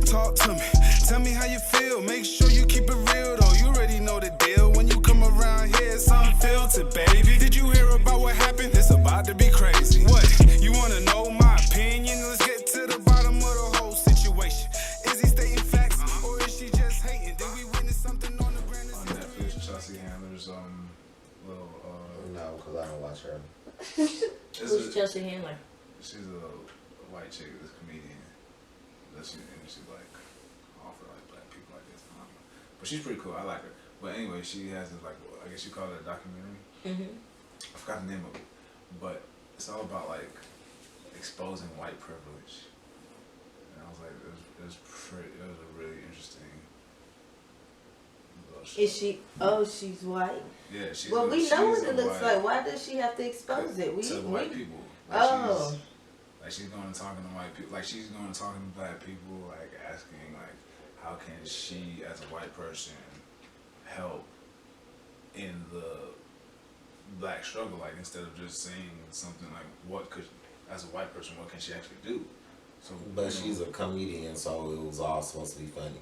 Talk to me, tell me how you feel. Make sure you keep it real though. You already know the deal. When you come around here, it's unfiltered, baby. Did you hear about what happened? It's about to be crazy. What? You wanna know my opinion? Let's get to the bottom of the whole situation. Is he stating facts or is she just hating? Did we witness something on the brand? On Netflix, Chelsea Handler's little No, because I don't watch her. Who's Chelsea Handler? She's a white chick, this comedian. She like offer like black people like this. But she's pretty cool. I like her. But anyway, she has this like, I guess you call it a documentary. I forgot the name of it, but it's all about like exposing white privilege. And I was like, it was a really interesting. Is she? Oh, she's white. Yeah, she's. Well, we know what it looks white, like. Why does she have to expose it? To white people. Like she's going and talking to white people. Like she's going and talking to black people. Like asking like, how can she as a white person help in the black struggle? Like instead of just saying something like, what could, as a white person, what can she actually do? So, but she's a comedian, so it was all supposed to be funny.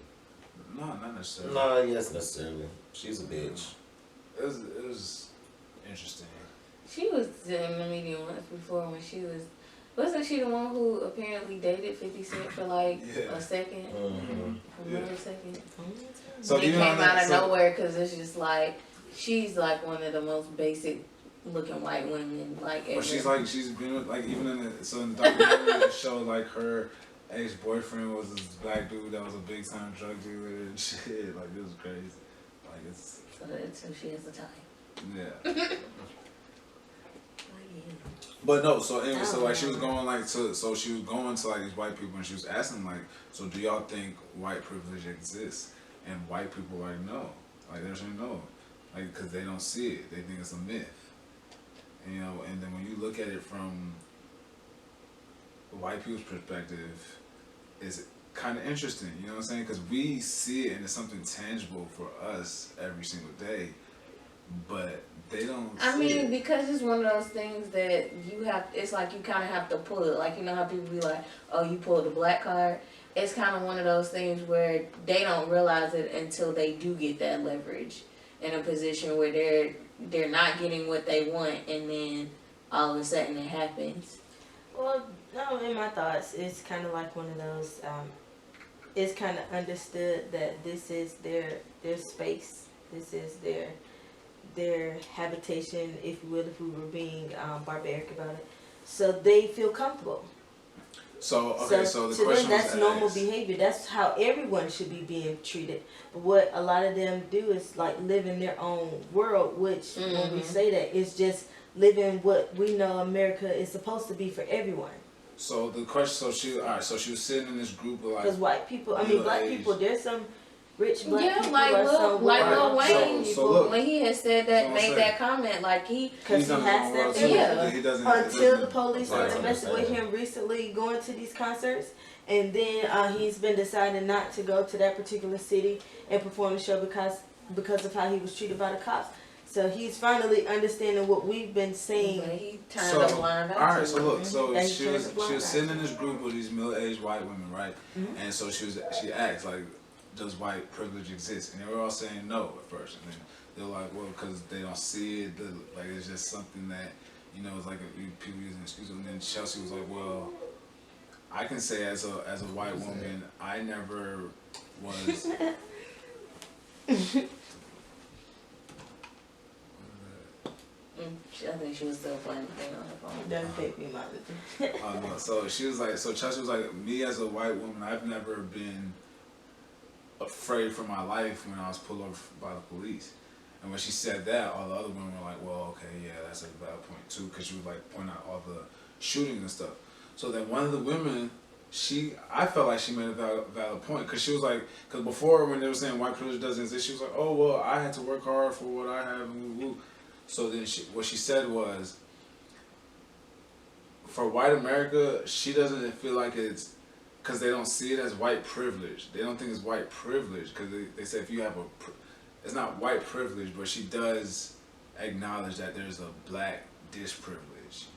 No, not necessarily. No, yes, necessarily. She's a bitch. It was interesting. She was in the media once before when she was. Wasn't she the one who apparently dated 50 Cent for like a second? A millisecond? So it came out of nowhere because it's just like, she's like one of the most basic looking white women. Like, but she's been with, like, even in the documentary it showed like her ex-boyfriend was this black dude that was a big time drug dealer and shit. Like, it was crazy. Like, it's. So she has the time. Yeah. But no, so anyway, so like she was going like so she was going to like these white people and she was asking like, so do y'all think white privilege exists? And white people were like, no, like they're saying no, like because they don't see it, they think it's a myth, and, you know. And then when you look at it from white people's perspective, it's kind of interesting, you know what I'm saying? Because we see it and it's something tangible for us every single day, but they don't. I mean, because it's one of those things that you have. It's like you kind of have to pull it. Like, you know how people be like, "Oh, you pulled the black card." It's kind of one of those things where they don't realize it until they do get that leverage in a position where they're not getting what they want, and then all of a sudden it happens. Well, no, in my thoughts, it's kind of like one of those. It's kind of understood that this is their space. This is their habitation, if you will, if we were being barbaric about it. So they feel comfortable. So the to question them, that's was normal asked. behavior. That's how everyone should be being treated. But what a lot of them do is like live in their own world, which when we say that, it's just living what we know America is supposed to be for everyone. So the question, so she was sitting in this group of like. Because white people, I mean black people, there's some rich black people. Like Lil Wayne, so when he had said that, made that comment, like because he has that. He doesn't. Until the police started messing with him recently, going to these concerts, and then he's been deciding not to go to that particular city and perform the show because of how he was treated by the cops. So he's finally understanding what we've been saying. He turned a blind eye. Alright, so look, so she was sitting in this group with these middle-aged white women, right? And so she asked like, does white privilege exist? And they were all saying no at first, and then they're like, well, because they don't see it, like it's just something that, you know, it's like people using an excuse. And then Chelsea was like, well, I can say as a white woman, I never was. I think she was still playing the thing on her phone. Doesn't take me much. No, so she was like, so Chelsea was like, me as a white woman, I've never been afraid for my life when I was pulled over by the police. And when she said that, all the other women were like, well, okay, yeah, that's a valid point too, because she would like point out all the shootings and stuff. So then one of the women, I felt like she made a valid point, because she was like, because before when they were saying white privilege doesn't exist, she was like, oh, well, I had to work hard for what I have, and woo. So then what she said was, for white America, she doesn't feel like it's, because they don't see it as white privilege. They don't think it's white privilege, because they say if you have it's not white privilege, but she does acknowledge that there's a black dish privilege.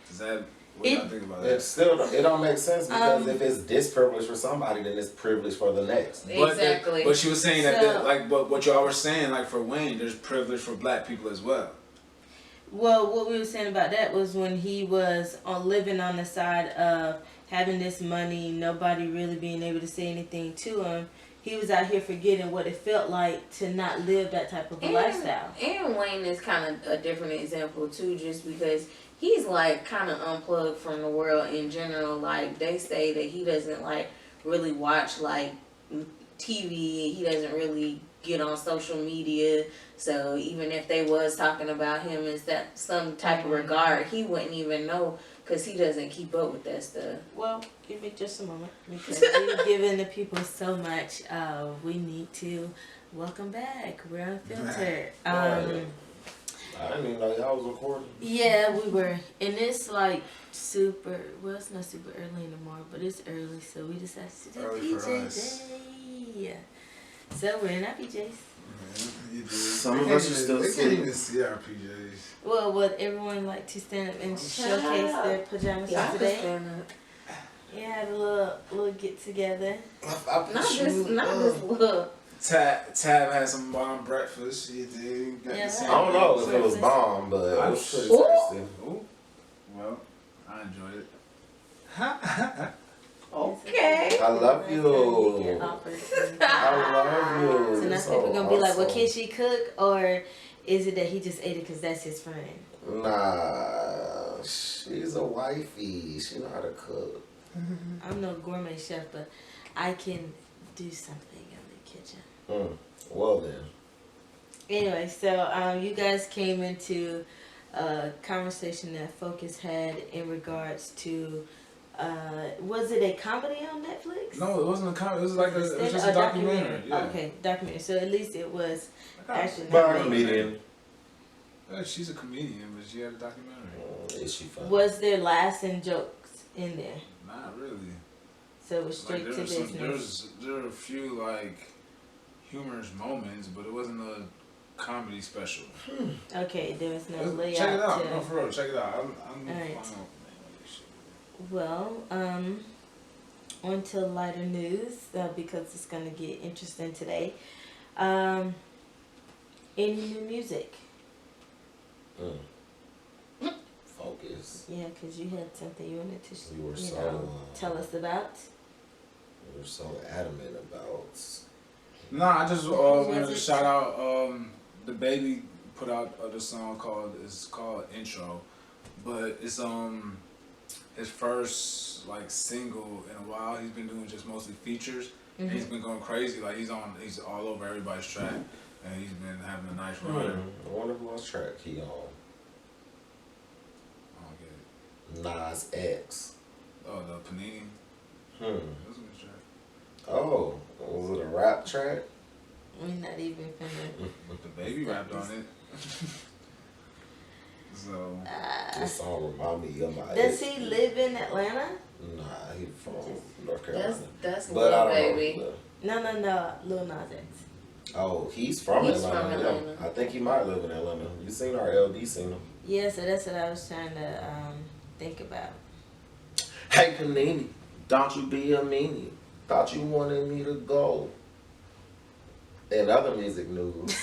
Does that What do y'all think about that? It don't make sense because if it's disprivileged for somebody, then it's privilege for the next. Exactly. But she was saying that, like, what y'all were saying, like for Wayne, there's privilege for black people as well. Well, what we were saying about that was when he was living on the side of having this money, nobody really being able to say anything to him. He was out here forgetting what it felt like to not live that type of a lifestyle. And Wayne is kind of a different example too, just because he's like kind of unplugged from the world in general. Like they say that he doesn't like really watch like TV. He doesn't really get on social media. So even if they was talking about him in some type of regard, he wouldn't even know because he doesn't keep up with that stuff. Well, give me just a moment because we're giving the people so much. We need to welcome back. We're Unfiltered. I didn't even know y'all was recording. Yeah, we were. And it's like super, well, it's not super early anymore, but it's early, so we decided to do Early for PJ us. Day. So we're in our PJs. Some of us are still They can't asleep. even see our PJs. Well, would everyone like to stand up and showcase their pajamas Yeah, I for could today? stand up. Yeah, had a little get together. Not this look. Tab had some bomb breakfast. She did. Got Yeah, the I same don't know if it was bomb, but it was pretty tasty. Ooh. Well, I enjoyed it. Okay. I love you. I love you. So now It's people gonna be like, well, awesome. can she cook? Or is it that he just ate it because that's his friend? Nah, she's a wifey. She know how to cook. I'm no gourmet chef, but I can do something in the kitchen. Well then. Anyway, so you guys came into a conversation that Focus had in regards to, was it a comedy on Netflix? No, it wasn't a comedy. It was like it was just a documentary. Yeah. Okay, documentary. So at least it was actually By a not made. comedian. Yeah, she's a comedian, but she had a documentary. Is she funny? Was there laughs and jokes in there? Not really. So it was straight Like, to business. there were a few like humorous moments, but it wasn't a comedy special. Okay, there was no layout. Check it out. to- No, for real. Check it out. I'm Alright. fine. Well, on to lighter news because it's gonna get interesting today. Any new music? Focus. Yeah, because you had something you wanted to We were tell us about. We were so adamant about. Nah, I just wanted to shout out the baby put out the song called Intro, but it's his first like single in a while. He's been doing just mostly features. And he's been going crazy. Like he's all over everybody's track, and he's been having a nice run. I wonder whose track he on. I don't get it. Nas X. Oh, the Panini. That was a good track. Oh, was it a rap track? We're not even finna. The baby rapped on it. So This song remind me of my Does ex. he live in Atlanta? Nah, he from North Carolina. That's But Lil I don't Baby. know. No, Lil Nas X. Oh, he's from He's Atlanta. from yeah. Atlanta. I think he might live in Atlanta. You seen our LD seen him? Yeah, so that's what I was trying to think about. Hey Panini, don't you be a meanie. Thought you wanted me to go. And other music news.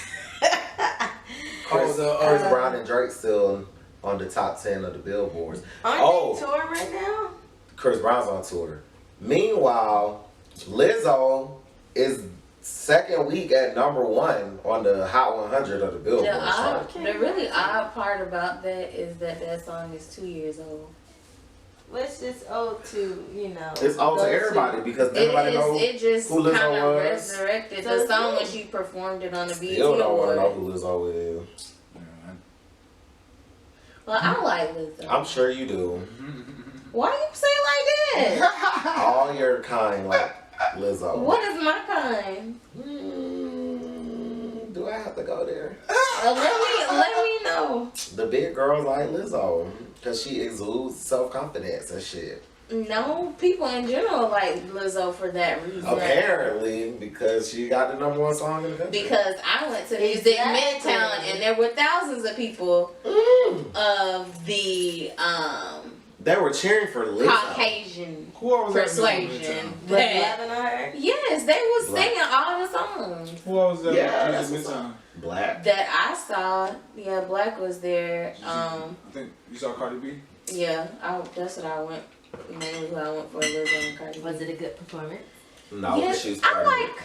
Chris Brown and Drake still on the top 10 of the billboards. Aren't they touring right now? Chris Brown's on tour. Meanwhile, Lizzo is second week at #1 on the Hot 100 of the Billboard chart. The really odd part about that is that song is 2 years old. Well, it's just old to, It's old to those everybody two. because everybody knows It just who Lizzo kind of was. resurrected So the song who? when she performed it on the BET Still don't want to know Awards. who Lizzo is. Well, I like Lizzo. I'm sure you do. Why you say it like that? All your kind like Lizzo. What is my kind? Do I have to go there? Let me know. The big girls like Lizzo because she exudes self-confidence and shit. No, people in general like Lizzo for that reason. Apparently, because she got the #1 song in the country. Because I went to Music Midtown and there were thousands of people of the They were cheering for Lizzo. Caucasian Who else was that persuasion. Was laughing on her? Yes, they was Black. singing all the songs. Who else was that? Yeah, Music that's Midtown? Black. That I saw. Yeah, Black was there. I think you saw Cardi B. Yeah, that's what I went. Mainly who I went for Lizzo and Cardi B. Was it a good performance? No, Yes, she was I Cardi B. like.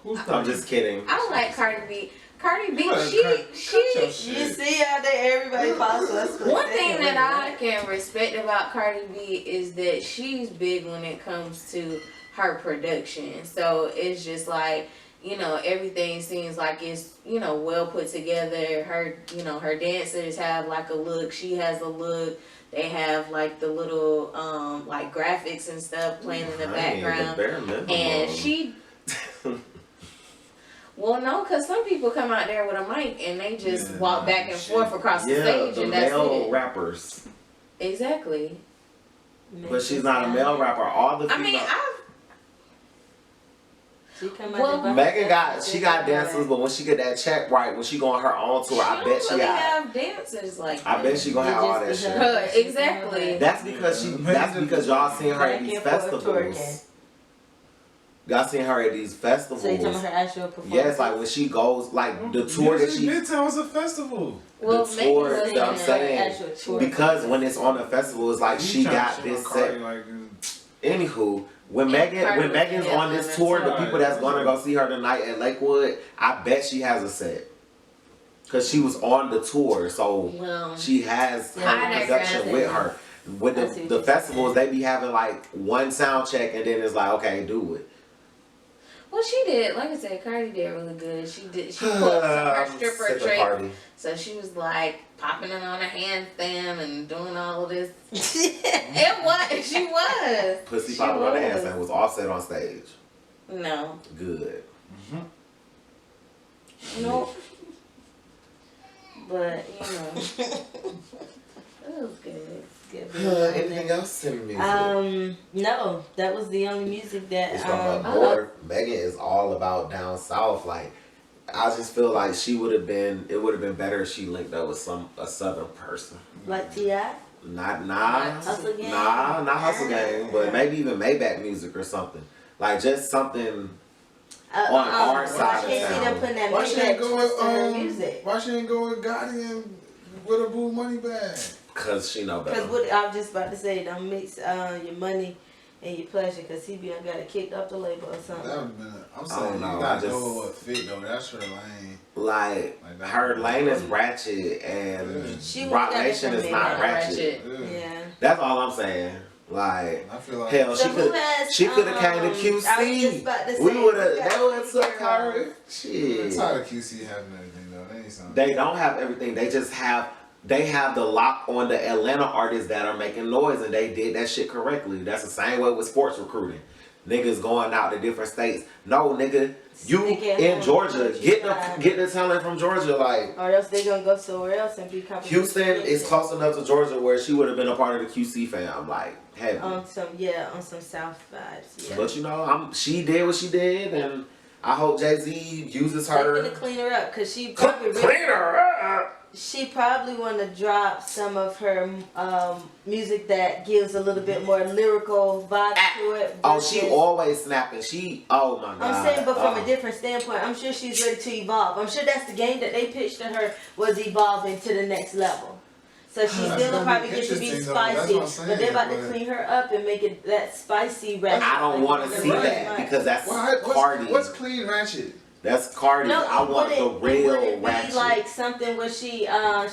Who's I'm just kidding. I like Cardi B. Cardi B, You better she. cut your You shit. see how everybody follows us. One thing that I can respect about Cardi B is that she's big when it comes to her production. So it's just like, you know, everything seems like it's, you know, well put together. Her, you know, her dancers have like a look. She has a look. They have like the little like graphics and stuff playing in the background. And she well, no, because some people come out there with a mic and they just walk back and forth across the stage, the and that's male it. rappers. Exactly. But she's not a male rapper. All the I female. mean, She come Well, out there Megan got dancers, but when she get that check right, when she go on her own tour, I bet she really got. have dancers like I bet she gonna have all that shit. Exactly. That's because y'all seen her at these festivals. Y'all seen her at these festivals. So you talking about her actual performance? Yes, like when she goes, like the tour that she. Midtown was a festival. Well, The tour Megan that I'm was in saying, actual tour. because when it's on a festival, it's like she got this set. Anywho, when Megan's on this tour, the people that's gonna go see her tonight at Lakewood, I bet she has a set. Cause she was on the tour, so Well, she has I her never production had with that. her. With I see what the you're festivals, saying. they be having like one sound check, and then it's like, okay, do it. well, she did. Like I said, Cardi did really good. She pulled her stripper Sick of trick. Cardi. So she was like popping it on a handstand and doing all of this. It was. She was. Pussy She popping on the was. handstand was offset on stage. No. Good. Nope. But you know, it was good. Anything else in music? No, that was the only music that It's from up north. Megan is all about down south. Like, I just feel like it would have been better if she linked up with a southern person. like T.I. Not Hustle Gang? not Hustle Gang, but maybe even Maybach music or something. Like just something on our side I can't see them of putting that Why she Maybach ain't go twist in her with music. Why she ain't go with Gotti and with a Boo Money bag? Cause she know better. Because what I was just about to say, don't mix your money and your pleasure, because he got it kicked off the label or something. That would've been. I'm I saying don't you know, gotta I go just- with what fit though. That's her lane. Like that. her lane is ratchet and She Rock got it Nation from is me, not not ratchet. Yeah. That's all I'm saying. Like I feel like hell, So who she has, could have came to I was just QC. about to say, We would have. who got They would have took her. I'm Shit. tired of QC having everything though. They ain't something. They don't have everything. They just have. They have the lock on the Atlanta artists that are making noise, and they did that shit correctly. That's the same way with sports recruiting. Niggas going out to different states. No, nigga, you Stick at in home, Georgia. what you got. Get the talent from Georgia. Like Or else they gonna go somewhere else and be competition. Houston is close enough to Georgia where she would have been a part of the QC fam. Like heavy. on some South vibes. Yeah. But you know, she did what she did, and I hope Jay-Z uses They're her. gonna clean her up because she probably Clean her up. she probably want to drop some of her music that gives a little bit more lyrical vibe to it. Oh, she versus- always snapping. Oh my god. I'm saying, but from a different standpoint, I'm sure she's ready to evolve. I'm sure that's the game that they pitched to her, was evolving to the next level. So she's That's still gonna probably be get to be interesting, though. That's spicy, what I'm saying, but they're about to but- clean her up and make it that spicy rap. I don't want to see that because that's Cardi. What's clean ratchet? That's Cardi. No, I want the it real wouldn't ratchet. be like something where she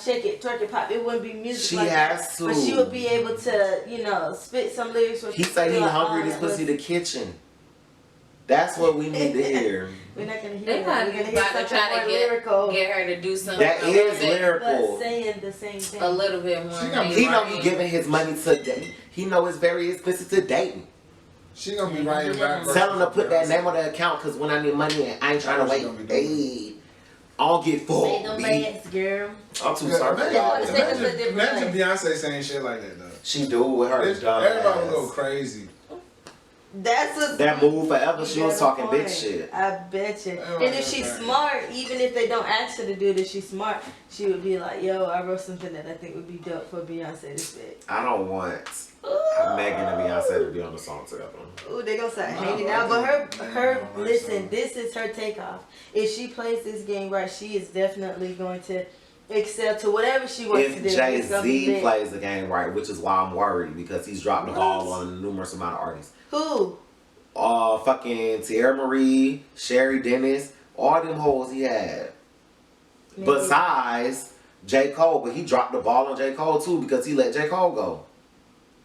shake it, twerk it, pop. It wouldn't be music She like has that. to. But she would be able to, spit some lyrics. Where He she say he feel like, hungry. oh, This that pussy was- the kitchen. That's what we need to hear. We're not gonna hear They that. probably We're gonna about hear to something try more to lyrical, get her to do something That a little is bit- lyrical. but saying the same thing. a little bit more. She gonna be He know mainstream. he giving his money to Dayton. He know it's very expensive to Dayton. She gonna be writing rap. Tell him to put that name on the account because when I need money and I ain't trying to That's wait. what she gonna be doing. Hey, I don't get full. Make them bags, girl. I'm too sorry. They wanna take us a Imagine, different imagine place. Beyonce saying shit like that though. She do with her dumb Everybody ass. would go crazy. That move forever. She was talking big shit. I bet you. And if she's smart, even if they don't ask her to do it, if she's smart, she would be like, "Yo, I wrote something that I think would be dope for Beyonce to spit." I don't want Megan and Beyonce to be on the song together. Ooh, they gonna start hanging out. But her, listen, this is her takeoff. If she plays this game right, she is definitely going to excel to whatever she wants to do. If Jay-Z plays the game right, which is why I'm worried, because he's dropped the ball on a numerous amount of artists. Who? Fucking Tierra Marie, Sherry Dennis, all them hoes he had. Maybe. Besides J. Cole, but he dropped the ball on J. Cole too because he let J. Cole go.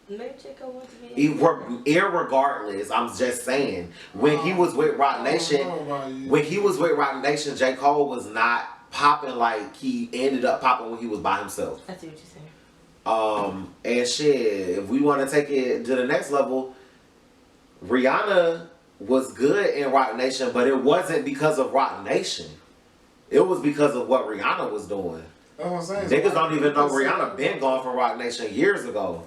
Maybe J. Cole wants to be. Irregardless, I'm just saying, when he was with Roc Nation, J. Cole was not popping like he ended up popping when he was by himself. I see what you're saying. And shit, if we want to take it to the next level, Rihanna was good in Roc Nation, but it wasn't because of Roc Nation. It was because of what Rihanna was doing. That's what I'm saying. Niggas don't even know Rihanna been gone from Roc Nation years ago.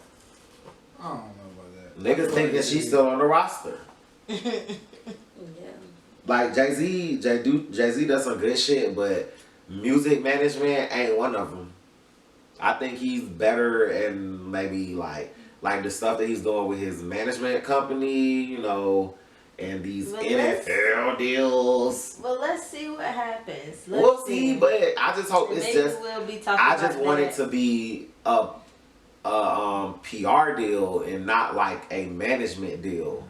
I don't know about that. Niggas think that she's still on the roster. Yeah. Like Jay-Z does some good shit, but music management ain't one of them. I think he's better in maybe like the stuff that he's doing with his management company, you know, and these NFL deals. Well, let's see what happens. We'll see, but I just hope it's just. We'll be talking I just about want that. it to be a PR deal and not like a management deal.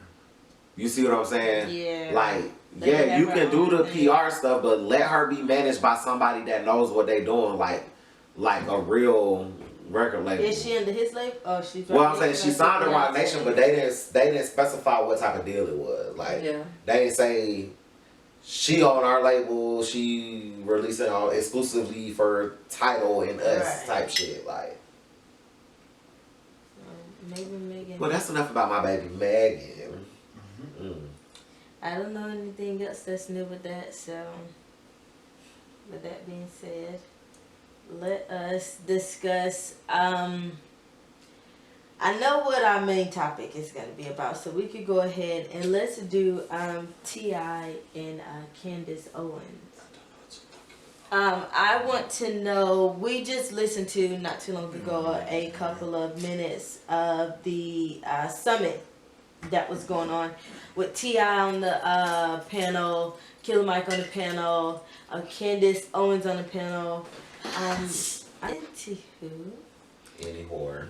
You see what I'm saying? Yeah. Like, They yeah, have you her can do own the thing. PR stuff, but let her be managed by somebody that knows what they doing, like a real record label. Is she under his label? Oh, she's. Well, I'm saying she signed to Roc Nation, but they didn't specify what type of deal it was. Like, Yeah. they didn't say she on our label, she releasing on exclusively for Tidal and us type shit. Like, Maybe Megan. well, that's enough about my baby Megan. I don't know anything else that's new with that. So, with that being said, let us discuss. I know what our main topic is going to be about, so we could go ahead and let's do T.I. and Candace Owens. I want to know, we just listened to, not too long ago, a couple of minutes of the summit that was going on with T.I. on the panel, Killer Mike on the panel, Candace Owens on the panel. Any whore.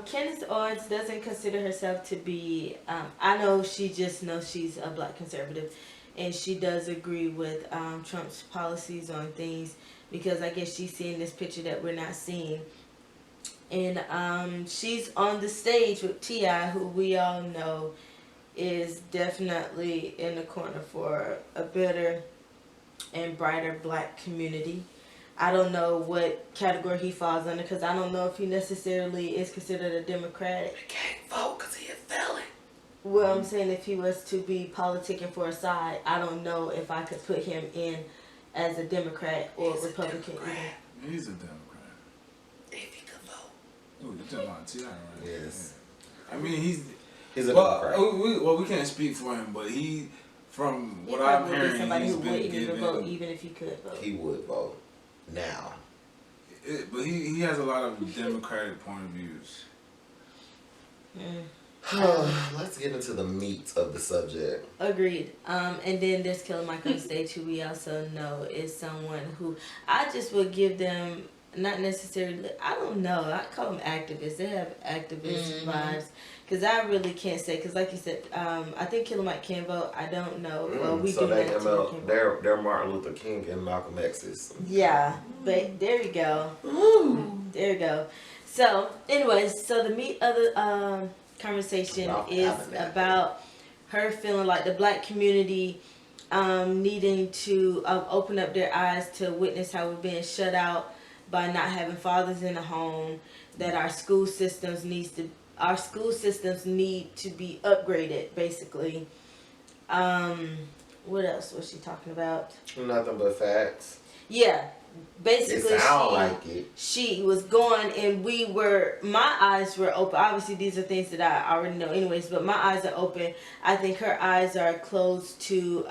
Candace Owens doesn't consider herself to be, I know she just knows she's a black conservative, and she does agree with Trump's policies on things, because I guess she's seeing this picture that we're not seeing. And she's on the stage with T.I., who we all know is definitely in the corner for a better and brighter black community. I don't know what category he falls under, because I don't know if he necessarily is considered a Democrat. He can't vote because he a felon. Well, I'm saying if he was to be politicking for a side, I don't know if I could put him in as a Democrat or He's Republican. a Democrat. He's a Democrat. If he could vote. Ooh, you're talking about T.I., right? Yes. Yeah. I mean, he's a Democrat. We can't speak for him, but from He what I'm probably would be hearing, somebody he's who been wouldn't even vote, given. even if he could vote. He would vote now. But he has a lot of democratic point of views. Let's get into the meat of the subject. Agreed. And then there's Killer Mike on stage, who we also know is someone who I just would give them, not necessarily, I don't know, I call them activists. They have activist vibes. Because I really can't say, because like you said, I think Killer Mike can vote. I don't know. Well, we So do they know Killer Mike can vote. they're Martin Luther King and Malcolm X's. Yeah, but there you go. There you go. So, anyways, so the meat of the conversation is about her feeling like the black community needing to open up their eyes to witness how we're being shut out by not having fathers in the home, that our school systems need to be upgraded, basically. What else was she talking about? Nothing but facts. Yeah, basically It sound like it. she was going, and my eyes were open. Obviously these are things that I already know anyways, but my eyes are open. I think her eyes are closed to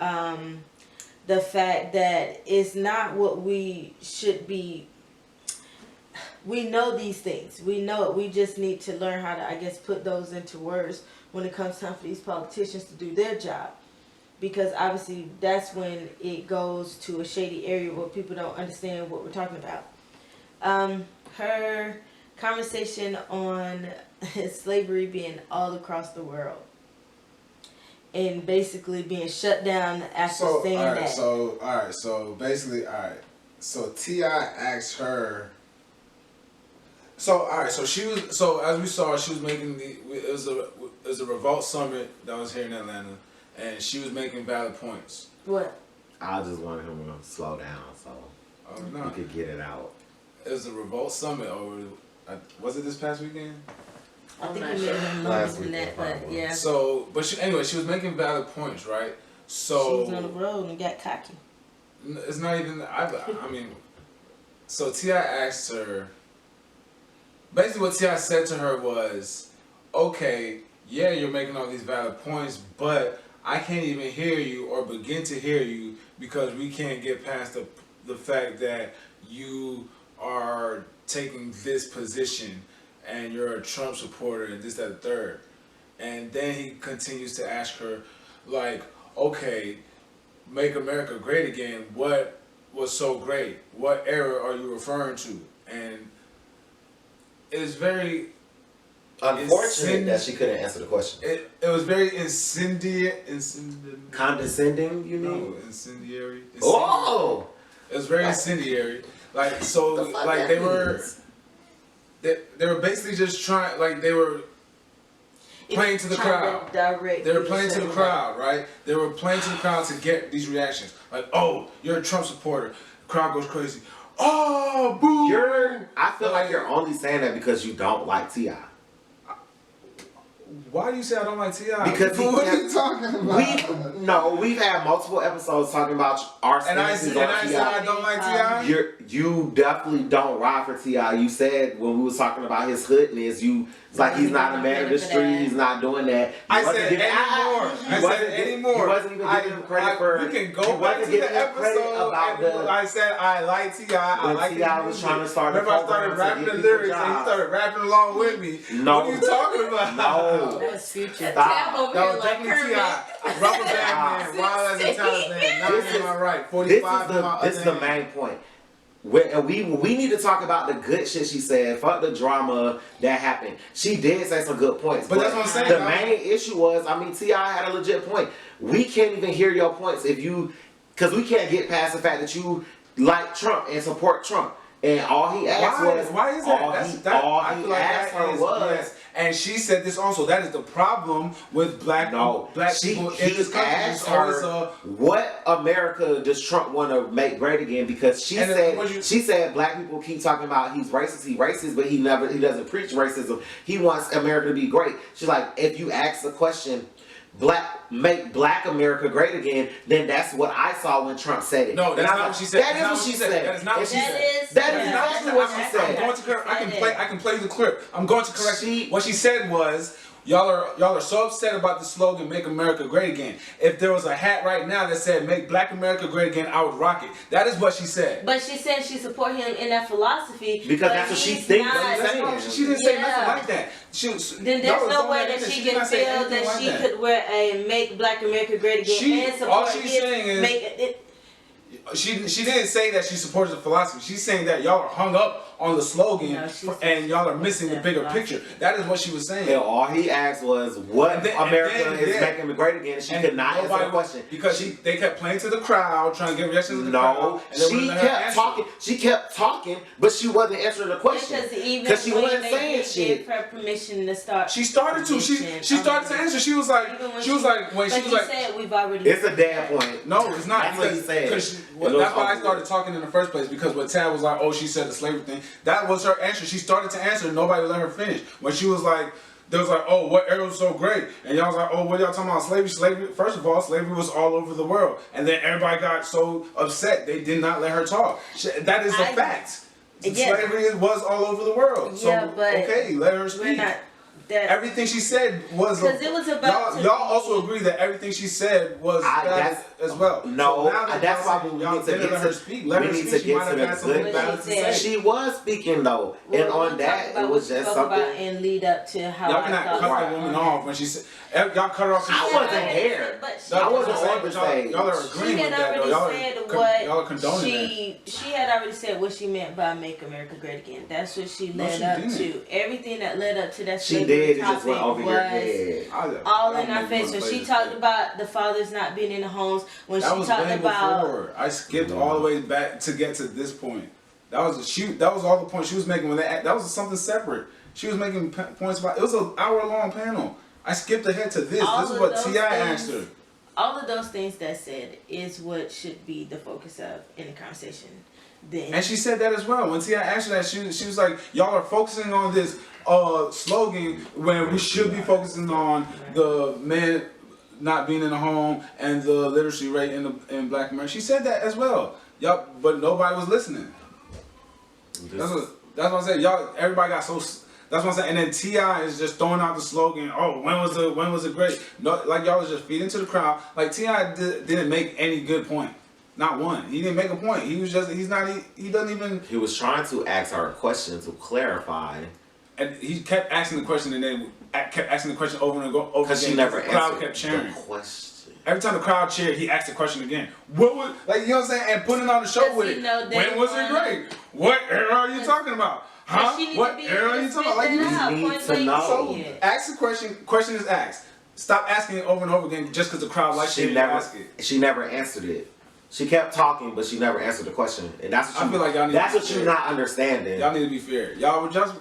the fact that it's not what we should be. We know these things. We know it. We just need to learn how to, I guess, put those into words when it comes time for these politicians to do their job. Because obviously that's when it goes to a shady area where people don't understand what we're talking about. Her conversation on slavery being all across the world and basically being shut down after saying that. So basically, so T.I. asked her. So she was. So as we saw, she was making it was a revolt summit that was here in Atlanta. And she was making valid points. What? I just wanted him to slow down so he could get it out. It was a revolt summit was it this past weekend? I think we made him longer than that, but yeah. So, but she was making valid points, right? So she was on the road and got cocky. It's not even. I mean, so T.I. asked her. Basically, what T.I. said to her was, "Okay, yeah, you're making all these valid points, but I can't even hear you or begin to hear you because we can't get past the fact that you are taking this position and you're a Trump supporter and this, that, and the third." And then he continues to ask her, like, okay, make America great again. What was so great? What era are you referring to? And it's very unfortunate that she couldn't answer the question. It was very incendiary. Condescending, you mean? No, incendiary. Oh! It was very incendiary. Like, so, like, they were basically just trying, like, they were playing to the crowd. They were playing to the crowd, right? They were playing to the crowd to get these reactions. Like, oh, you're a Trump supporter. The crowd goes crazy. Oh, boo! I feel like you're only saying that because you don't like T.I. Why do you say I don't like T.I.? Because what are you talking about? We've had multiple episodes talking about our stances on I T.I. said I don't like T.I.? You definitely don't ride for T.I. You said when we was talking about his hoodness, it's like he's not a man of the street, he's not doing that. I said anymore. You wasn't even giving him credit for. You can go back to the episode I said I like T.I. I like T.I. was trying to start the program. Remember I started rapping the lyrics and he started rapping along with me. No. What are you talking about? No. That was Future. Stop. That was definitely T.I. Rubber band man, wild as a Taliban. Now am I right? 45. This is the main point. We need to talk about the good shit she said. Fuck the drama that happened. She did say some good points. But that's what I'm saying. The main issue was, T.I. had a legit point. We can't even hear your points because we can't get past the fact that you like Trump and support Trump. And all he asked was, why is that? All he asked her was, yes. And she said this also. That is the problem with black people in this country. Asked her, what America does Trump want to make great again? Because she said black people keep talking about he's racist, but he doesn't preach racism. He wants America to be great. She's like, if you ask the question, make black America great again, then that's what I saw when Trump said it. No, that's not what she said. That is what she said. That is not what she said. That is exactly what she said. I'm going to correct. I can play the clip. I'm going to correct. What she said was, y'all are so upset about the slogan "Make America Great Again." If there was a hat right now that said "Make Black America Great Again," I would rock it. That is what she said. But she said she support him in that philosophy because that's what she thinks. She didn't say nothing like that. Then there's no way that she can feel that she could wear a "Make Black America Great Again" and support all she's saying is she didn't say that she supports the philosophy. She's saying that y'all are hung up on the slogan and y'all are missing the bigger picture. That is what she was saying. And all he asked was, what America is making me great again? And she could not answer the question. Because they kept playing to the crowd, trying to get reactions to the crowd. She kept talking. She kept talking, but she wasn't answering the question. Because she wasn't saying shit. Give her permission to start. She started to. She started to answer. She was like, said we've already. It's a damn point. No, it's not. That's what he said. That's why I started talking in the first place, because when Tad was like, oh, she said the slavery thing, that was her answer. She started to answer and nobody let her finish. When she was like, they was like, oh, what era was so great? And y'all was like, oh, what y'all talking about? Slavery. First of all, slavery was all over the world. And then everybody got so upset they did not let her talk. That is a fact. Yeah. Slavery was all over the world. Yeah, so, but okay, let her speak. Everything she said was because it was about y'all also agree that everything she said was bad as well. No, so now that's why we need to get let her speak. Let her speak. She might have had something bad to say. She was speaking though, and on that it was just something. And lead up to how y'all cannot cut the woman off when she said. Y'all cut her off. I wasn't there. I wasn't on the stage. Y'all are agreeing with that though. Y'all are condoning that. She had already said what she meant by "Make America Great Again." That's what she led up to. Everything that led up to that. She did. It just went over your head. All in our face. When she talked about the fathers not being in the homes. When she talked about. Before. I skipped all the way back to get to this point. That was all the points she was making when that was something separate. She was making points about. It was an hour-long panel. I skipped ahead to this. This is what T.I. asked her. All of those things that said is what should be the focus of in the conversation. Then. And she said that as well. When T.I. asked her that, she was like, y'all are focusing on this slogan when we should be focusing on the men not being in the home and the literacy rate in Black America. She said that as well. Y'all, but nobody was listening. That's what I'm saying. Y'all, everybody got so. That's what I'm saying. And then T.I. is just throwing out the slogan. Oh, when was it great? No, like y'all was just feeding to the crowd. Like T.I. didn't make any good point. Not one. He didn't make a point. He was just. He doesn't even. He was trying to ask her a question to clarify. And he kept asking the question, and then kept asking the question over and over because again. She never the crowd answered kept cheering. the question. Every time the crowd cheered, he asked the question again. What was, like, you know what I'm saying? And putting on the show with it. When was it great? What era are you talking about? Huh? What era are you talking about? Like, you need to know. So, ask the question. Question is asked. Stop asking it over and over again just because the crowd likes it. She never answered it. She kept talking, but she never answered the question, and that's what I feel like y'all need. That's what you're not understanding. Y'all need to be fair.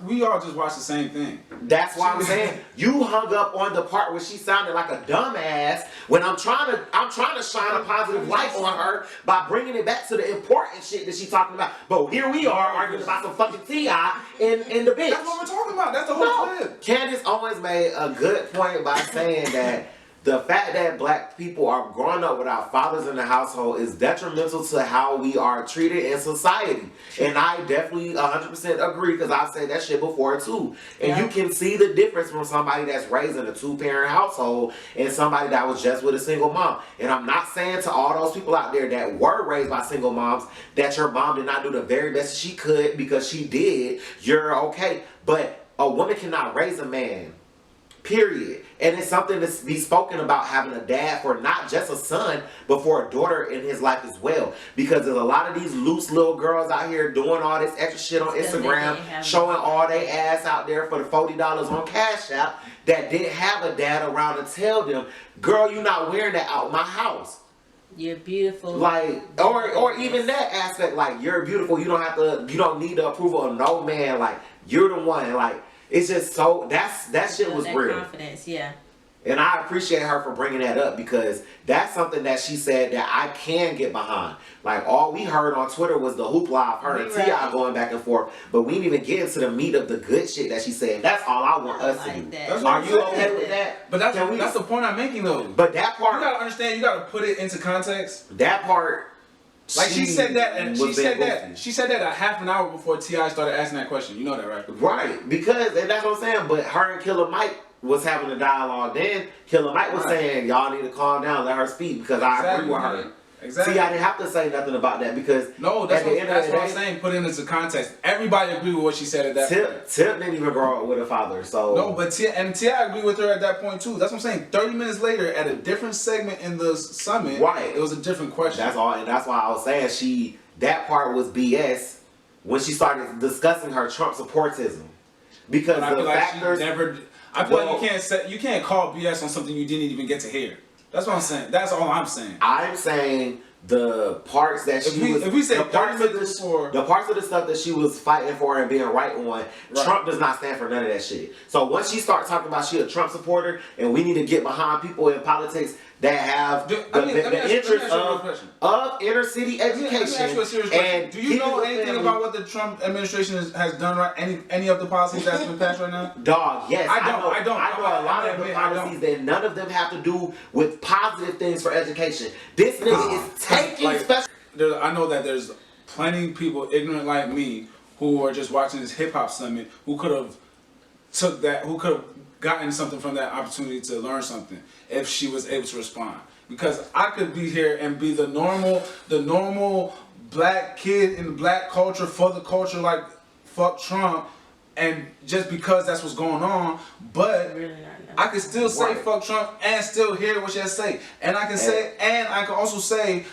We all just watched the same thing. That's why I'm saying you hung up on the part where she sounded like a dumbass when I'm trying to shine a positive light on her by bringing it back to the important shit that she's talking about. But here we are arguing about some fucking T.I. in the bitch. That's what we're talking about. That's the whole clip. Candace Owens made a good point by saying that. The fact that Black people are growing up without fathers in the household is detrimental to how we are treated in society. And I definitely 100% agree because I've said that shit before too. And you can see the difference from somebody that's raised in a 2-parent household and somebody that was just with a single mom. And I'm not saying to all those people out there that were raised by single moms that your mom did not do the very best she could because she did. You're okay. But a woman cannot raise a man. Period. And it's something to be spoken about having a dad for not just a son, but for a daughter in his life as well. Because there's a lot of these loose little girls out here doing all this extra shit on Instagram, showing all they ass out there for the $40 on Cash App that didn't have a dad around to tell them, girl, you're not wearing that out my house. You're beautiful. Like, or even that aspect, like, you're beautiful. You don't need the approval of no man. Like, you're the one. Like, it's just so that shit was real. Confidence, yeah. And I appreciate her for bringing that up because that's something that she said that I can get behind. Like all we heard on Twitter was the hoopla of her and T.I. going back and forth, but we didn't even get into the meat of the good shit that she said. That's all I want us to do. Are you okay with that? But that's the point I'm making though. But that part, you gotta understand. You gotta put it into context. That part. Like she said that, and she said that a half an hour before T.I. started asking that question. You know that, right? Right, because and that's what I'm saying. But her and Killer Mike was having a dialogue. Then Killer Mike was saying, "Y'all need to calm down, let her speak," because I agree with her. Exactly. See, I didn't have to say nothing about that because that's what I'm saying. Put it into context. Everybody agreed with what she said at that point. Tip didn't even grow up with a father, so no. But T.I. agreed with her at that point too. That's what I'm saying. 30 minutes later, at a different segment in the summit, right? It was a different question. That's all, and that's why I was saying that part was BS when she started discussing her Trump supportism because the factors. I feel like you can't call BS on something you didn't even get to hear. That's what I'm saying. That's all I'm saying. I'm saying the parts that the parts of the stuff that she was fighting for and being right on, Trump does not stand for none of that shit. So once she starts talking about she a Trump supporter and we need to get behind people in politics that have the interest of inner city education. Let me ask you a serious question. Do you know anything about what the Trump administration has done right? Any of the policies that's been passed right now? Dog, yes. I know a lot of the policies that none of them have to do with positive things for education. This nigga is taking special. I know that there's plenty of people ignorant like me who are just watching this hip hop summit who could have gotten something from that opportunity to learn something if she was able to respond. Because I could be here and be the normal black kid in the black culture for the culture, like fuck Trump, and just because that's what's going on, but I can still say fuck Trump and still hear what she has to say. And I can also say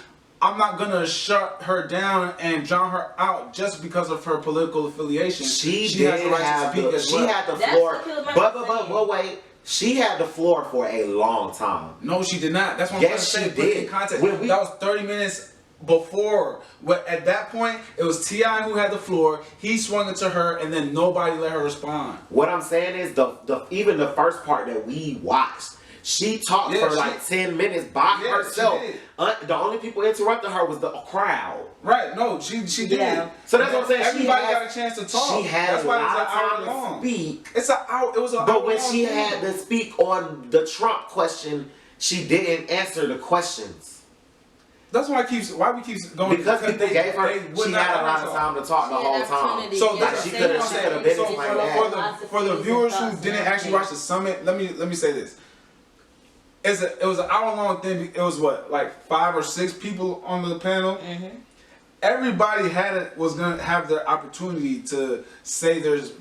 I'm not gonna shut her down and drown her out just because of her political affiliation. She has the right to speak as well. She had the floor, but wait. She had the floor for a long time. No, she did not. That's what I'm trying to say. Put it in context. That was 30 minutes before. At that point, it was T.I. who had the floor. He swung it to her, and then nobody let her respond. What I'm saying is, even the first part that we watched, she talked for like 10 minutes by herself. The only people interrupting her was the crowd. Right? No, she did. So that's what I'm saying. Everybody got a chance to talk. She had that's a why lot it of time was an hour long. to speak. It was an hour. But when she had to speak on the Trump question, she didn't answer the questions. That's why we keep going because people gave her. She had a lot of time to talk the whole time. So that she could have been for the viewers who didn't actually watch the summit, let me say this. It was an hour-long thing. It was like 5 or 6 people on the panel. Mm-hmm. Everybody was gonna have their opportunity to say there's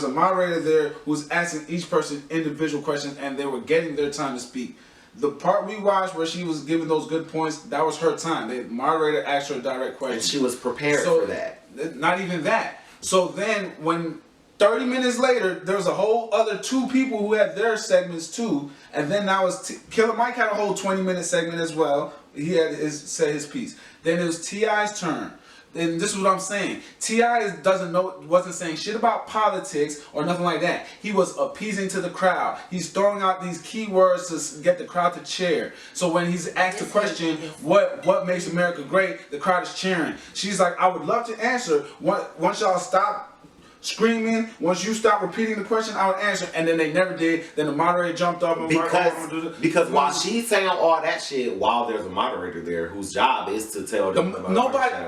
a moderator there who's asking each person individual questions, and they were getting their time to speak. The part we watched where she was giving those good points, that was her time. The moderator asked her direct questions. And she was prepared for that. Not even that. So then when 30 minutes later, there was a whole other 2 people who had their segments too. And then now Killer Mike had a whole 20-minute segment as well. He had said his piece. Then it was T.I.'s turn. Then this is what I'm saying. T.I. wasn't saying shit about politics or nothing like that. He was appeasing to the crowd. He's throwing out these keywords to get the crowd to cheer. So when he's asked the question, what makes America great, the crowd is cheering. She's like, I would love to answer. Once y'all stop screaming, once you stop repeating the question, I would answer. And then they never did. Then the moderator jumped up and because while she's saying all that shit, while there's a moderator there whose job is to tell them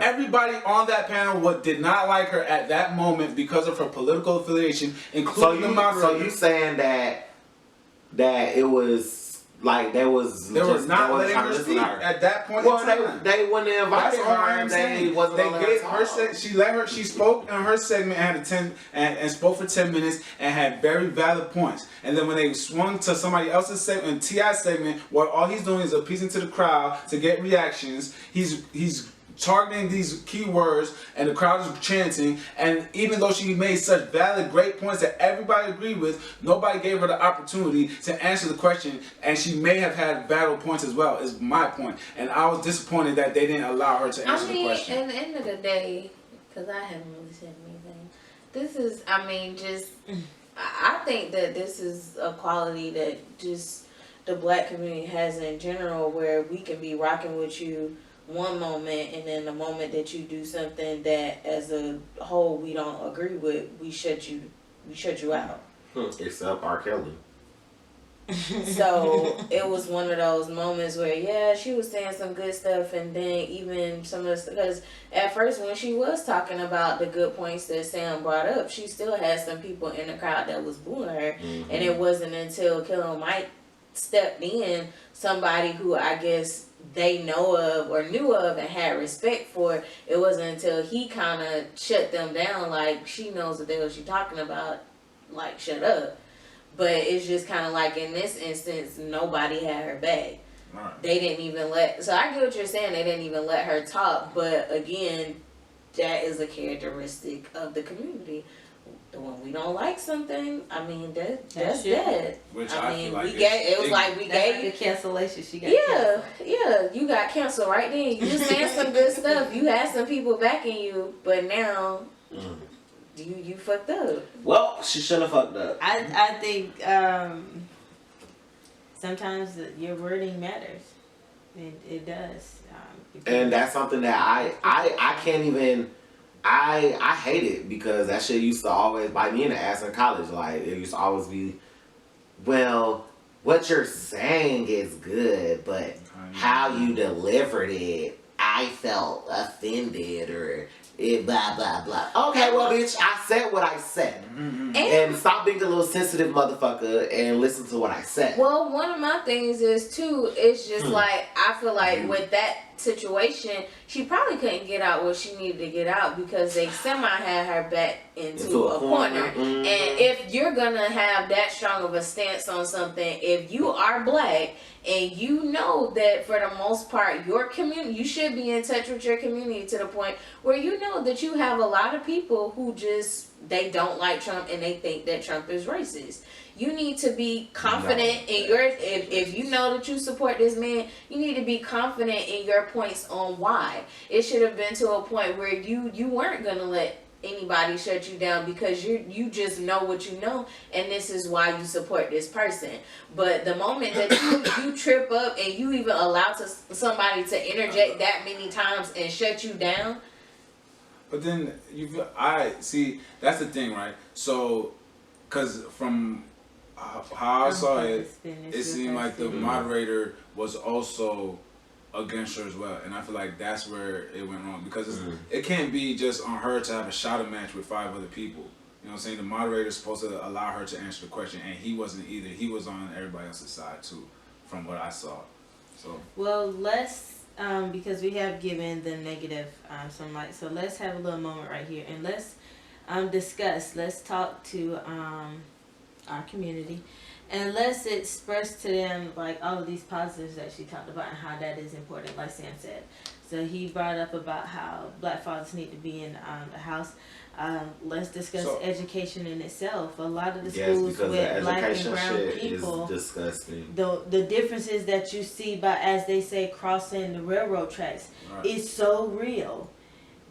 everybody on that panel did not like her at that moment because of her political affiliation, including the moderator. So you saying that it was like they were not letting her speak at that point in time. They wouldn't invite her. That's all I'm saying. They gave her. She spoke in her segment and spoke for 10 minutes and had very valid points. And then when they swung to somebody else's segment, T.I.'s segment, where all he's doing is appeasing to the crowd to get reactions, he's targeting these keywords and the crowd is chanting, and even though she made such valid, great points that everybody agreed with, nobody gave her the opportunity to answer the question, and she may have had valid points as well, is my point. And I was disappointed that they didn't allow her to answer the question. At the end of the day, because I haven't really said anything, I think that this is a quality that just the black community has in general, where we can be rocking with you one moment, and then the moment that you do something that as a whole we don't agree with, we shut you out. Except R. Kelly. So it was one of those moments where she was saying some good stuff, and then even some of the, because at first when she was talking about the good points that Sam brought up, she still had some people in the crowd that was booing her. Mm-hmm. And it wasn't until Killer Mike stepped in, somebody who I guess they know of or knew of and had respect for, it wasn't until he kind of shut them down, like, she knows what the hell she's talking about, like, shut up. But it's just kind of like in this instance, nobody had her back. Right. They didn't even so I get what you're saying, they didn't even let her talk, but again, that is a characteristic of the community. When we don't like something, I mean, that's dead. Which I mean, like we gave the cancellation. She got canceled. You got canceled right then. You was saying some good stuff. You had some people backing you, but now you fucked up. Well, she shouldn't have fucked up. I think sometimes your wording matters. It does. And that's something that I can't even. I hate it because that shit used to always bite me in the ass in college. Like, it used to always be, well, what you're saying is good, but how you delivered it, I felt offended, or it blah blah blah. Okay, well, bitch, I said what I said. And stop being a little sensitive motherfucker and listen to what I said. Well, one of my things is too, it's just like, I feel like with that situation, she probably couldn't get out what she needed to get out because they semi had her back into a corner. And if you're gonna have that strong of a stance on something, if you are black and you know that for the most part your community, you should be in touch with your community to the point where you know that you have a lot of people who just, they don't like Trump and they think that Trump is racist. You need to be confident in your, if you know that you support this man, you need to be confident in your points on why. It should have been to a point where you weren't gonna let anybody shut you down because you just know what you know, and this is why you support this person. But the moment that you trip up and you even allow somebody to interject that many times and shut you down. But then I see, that's the thing, right? So, cause from how I saw it, it seemed like the moderator was also against her as well, and I feel like that's where it went wrong because it can't be just on her to have a shouting match with 5 other people. You know what I'm saying? The moderator's supposed to allow her to answer the question, and he wasn't either. He was on everybody else's side too, from what I saw. So well, let's because we have given the negative some light, so let's have a little moment right here and let's discuss. Let's talk to our community. And let's express to them like all of these positives that she talked about and how that is important, like Sam said. So he brought up about how black fathers need to be in the house. Let's discuss education in itself. A lot of the schools with black and brown people, is disgusting. The differences that you see by, as they say, crossing the railroad tracks is so real.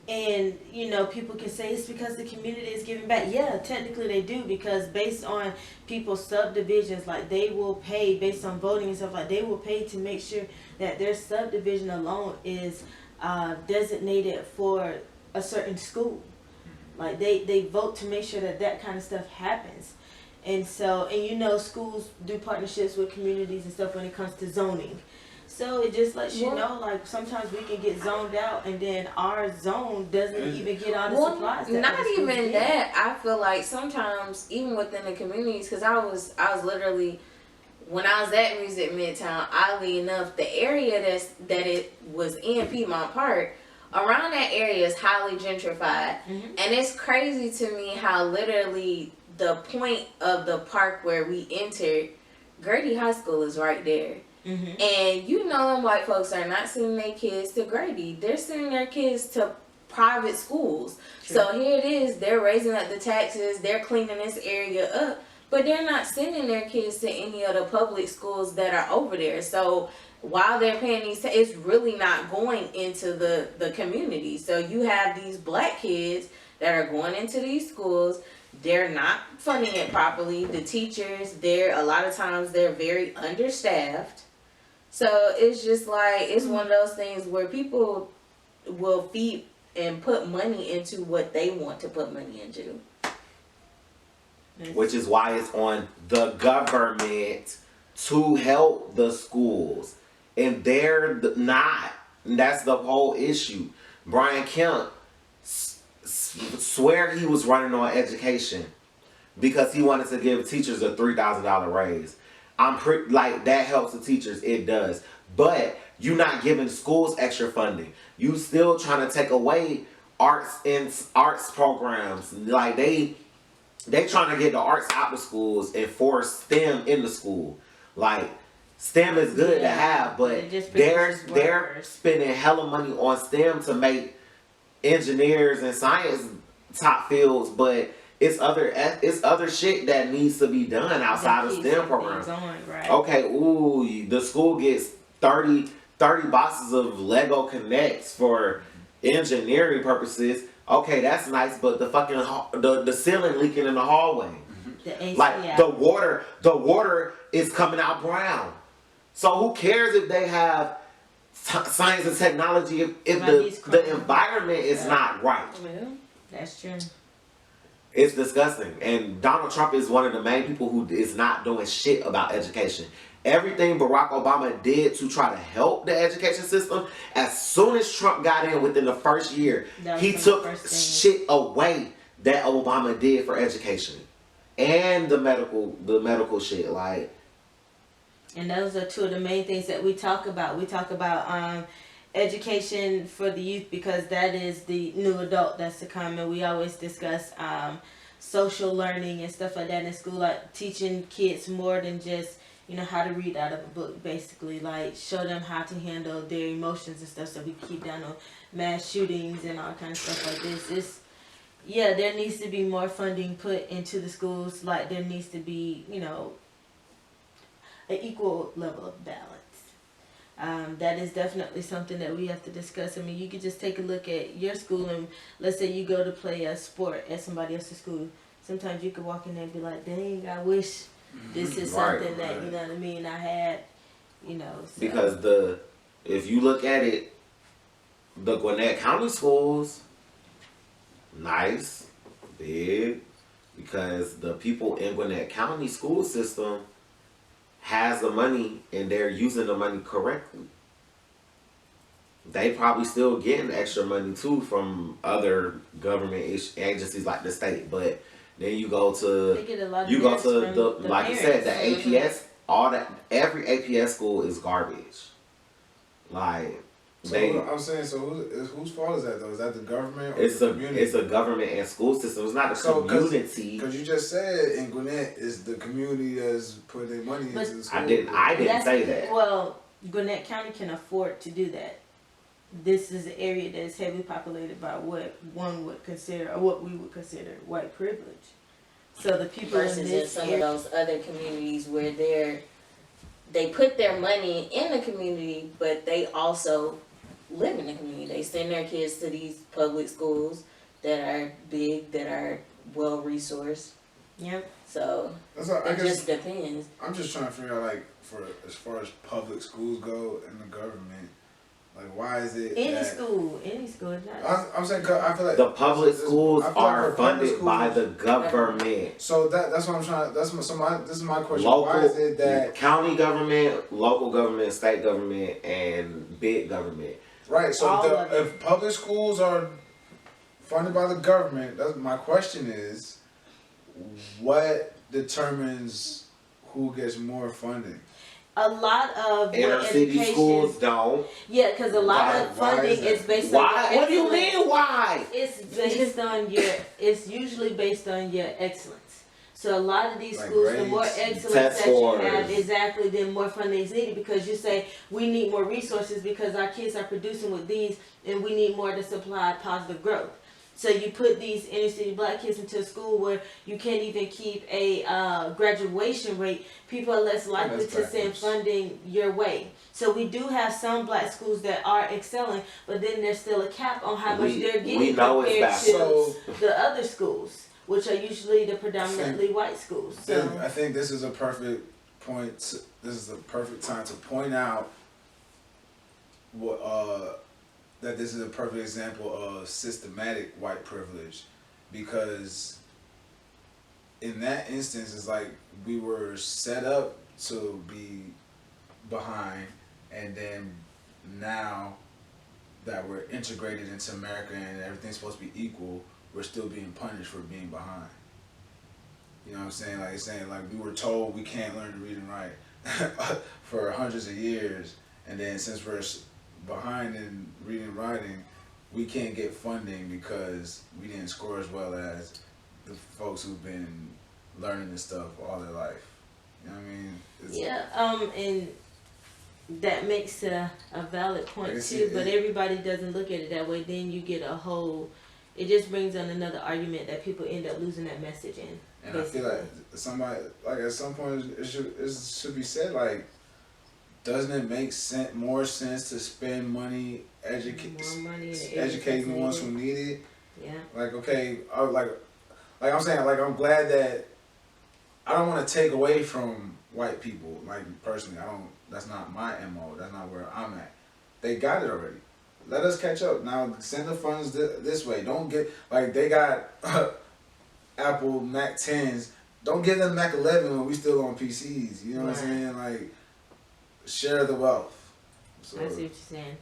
And, you know, people can say it's because the community is giving back. Yeah, technically they do, because based on people's subdivisions, like they will pay based on voting and stuff, like they will pay to make sure that their subdivision alone is designated for a certain school. Like they vote to make sure that that kind of stuff happens. And so, and you know, schools do partnerships with communities and stuff when it comes to zoning. So it just lets you know, like, sometimes we can get zoned out and then our zone doesn't even get all the supplies. Not even that. I feel like sometimes, even within the communities, because I was literally, when I was at Music Midtown, oddly enough, the area that it was in, Piedmont Park, around that area is highly gentrified. And it's crazy to me how literally the point of the park where we entered, Grady High School is right there. And you know them white folks are not sending their kids to Grady. They're sending their kids to private schools. So here it is. They're raising up the taxes. They're cleaning this area up. But they're not sending their kids to any of the public schools that are over there. So while they're paying these, it's really not going into the community. So you have these black kids that are going into these schools. They're not funding it properly. The teachers, a lot of times they're very understaffed. So it's just like, it's one of those things where people will feed and put money into what they want to put money into. Which is why it's on the government to help the schools. And they're not. And that's the whole issue. Brian Kemp swear he was running on education because he wanted to give teachers a $3,000 raise. I'm pretty like that helps the teachers. It does. But you're not giving schools extra funding. You still trying to take away arts programs. Like they trying to get the arts out of schools and force STEM in the school. Like STEM is good to have, but they're spending hella money on STEM to make engineers and science top fields, but it's other shit that needs to be done outside of STEM programs. Okay, the school gets 30 boxes of Lego Connects for engineering purposes. Okay, that's nice, but the fucking the ceiling leaking in the hallway. The water is coming out brown. So who cares if they have science and technology if Right, the environment is not right? Well, That's true. It's disgusting. And Donald Trump is one of the main people who is not doing shit about education. Everything Barack Obama did to try to help the education system, as soon as Trump got in within the first year, he took shit away that Obama did for education. And the medical shit. Like, And those are two of the main things that we talk about. We talk about education for the youth because that is the new adult that's to come. And we always discuss social learning and stuff like that in school, like teaching kids more than just, you know, how to read out of a book, basically. Like, show them how to handle their emotions and stuff so we keep down on mass shootings and all kinds of stuff like this. Yeah, there needs to be more funding put into the schools. Like, there needs to be, you know, an equal level of balance. That is definitely something that we have to discuss. I mean, you could just take a look at your school and let's say you go to play a sport at somebody else's school. Sometimes you could walk in there and be like, dang, I wish this is something that, you know what I mean, I had, you know. So. because if you look at it, the Gwinnett County schools, nice, big, because the people in Gwinnett County school system has the money and they're using the money correctly. They probably still getting extra money too from other government agencies like the state, but then you go to the like you said, the APS, all that, every APS school is garbage. Like, I'm saying, so whose fault is that though? Is that the government or it's the community? It's a government and school system. It's not a community. Because you just said in Gwinnett is the community that's putting money into the school. I didn't say that. Well, Gwinnett County can afford to do that. This is an area that is heavily populated by what one would consider, or what we would consider, white privilege. So the people versus in in this some area, of those other communities where they put their money in the community, but they also live in the community. They send their kids to these public schools that are big, that are well resourced. Yep. So I it guess just depends. I'm just trying to figure out, like, for as far as public schools go in the government, like, why is it any school, not. I'm saying, 'cause I feel like The public schools I feel like are for public funded by schools- the government. So that's what I'm trying. This is my question. Local, Why is it that county government, local government, state government, and big government? right? So All of it. if public schools are funded by the government, that's my question is, what determines who gets more funding? A lot of Inner what city education, schools don't. yeah, because a lot of Why funding is that? is based Why? on. What do you mean? Why? It's based on your. It's usually based on your excellence. So a lot of these Like schools, the more grades, excellence test that you scores. have, exactly, then more funding is needed because you say we need more resources because our kids are producing with these, and we need more to supply positive growth. So you put these inner city black kids into a school where you can't even keep a graduation rate. People are less likely That's to send backwards. funding your way. So we do have some black schools that are excelling, but then there's still a cap on how much they're getting we know it's compared to backwards. the other schools, which are usually the predominantly white schools. So I think this is a perfect point. This is a perfect time to point out what that this is a perfect example of systematic white privilege, because in that instance, it's like we were set up to be behind, and then now that we're integrated into America and everything's supposed to be equal, we're still being punished for being behind. You know what I'm saying? Like, it's saying, like, we were told we can't learn to read and write for hundreds of years, and then since we're behind in reading and writing, we can't get funding because we didn't score as well as the folks who've been learning this stuff all their life. You know what I mean? yeah, and that makes a valid point Like, too. But everybody doesn't look at it that way. Then you get a whole. It just brings on another argument that people end up losing that message in. And I feel like somebody, like, at some point it should be said, like, doesn't it make more sense to spend money More money in the educating the areas ones that who need it? Yeah. Like, okay, like I'm saying, like, I'm glad that I don't want to take away from white people. Like personally, I don't. That's not my MO. That's not where I'm at. They got it already. Let us catch up. Now send the funds this way. Don't get like they got Apple Mac 10s. Don't give them Mac 11 when we still on PCs. You know what I'm saying? Like share the wealth. So, I see what you're saying.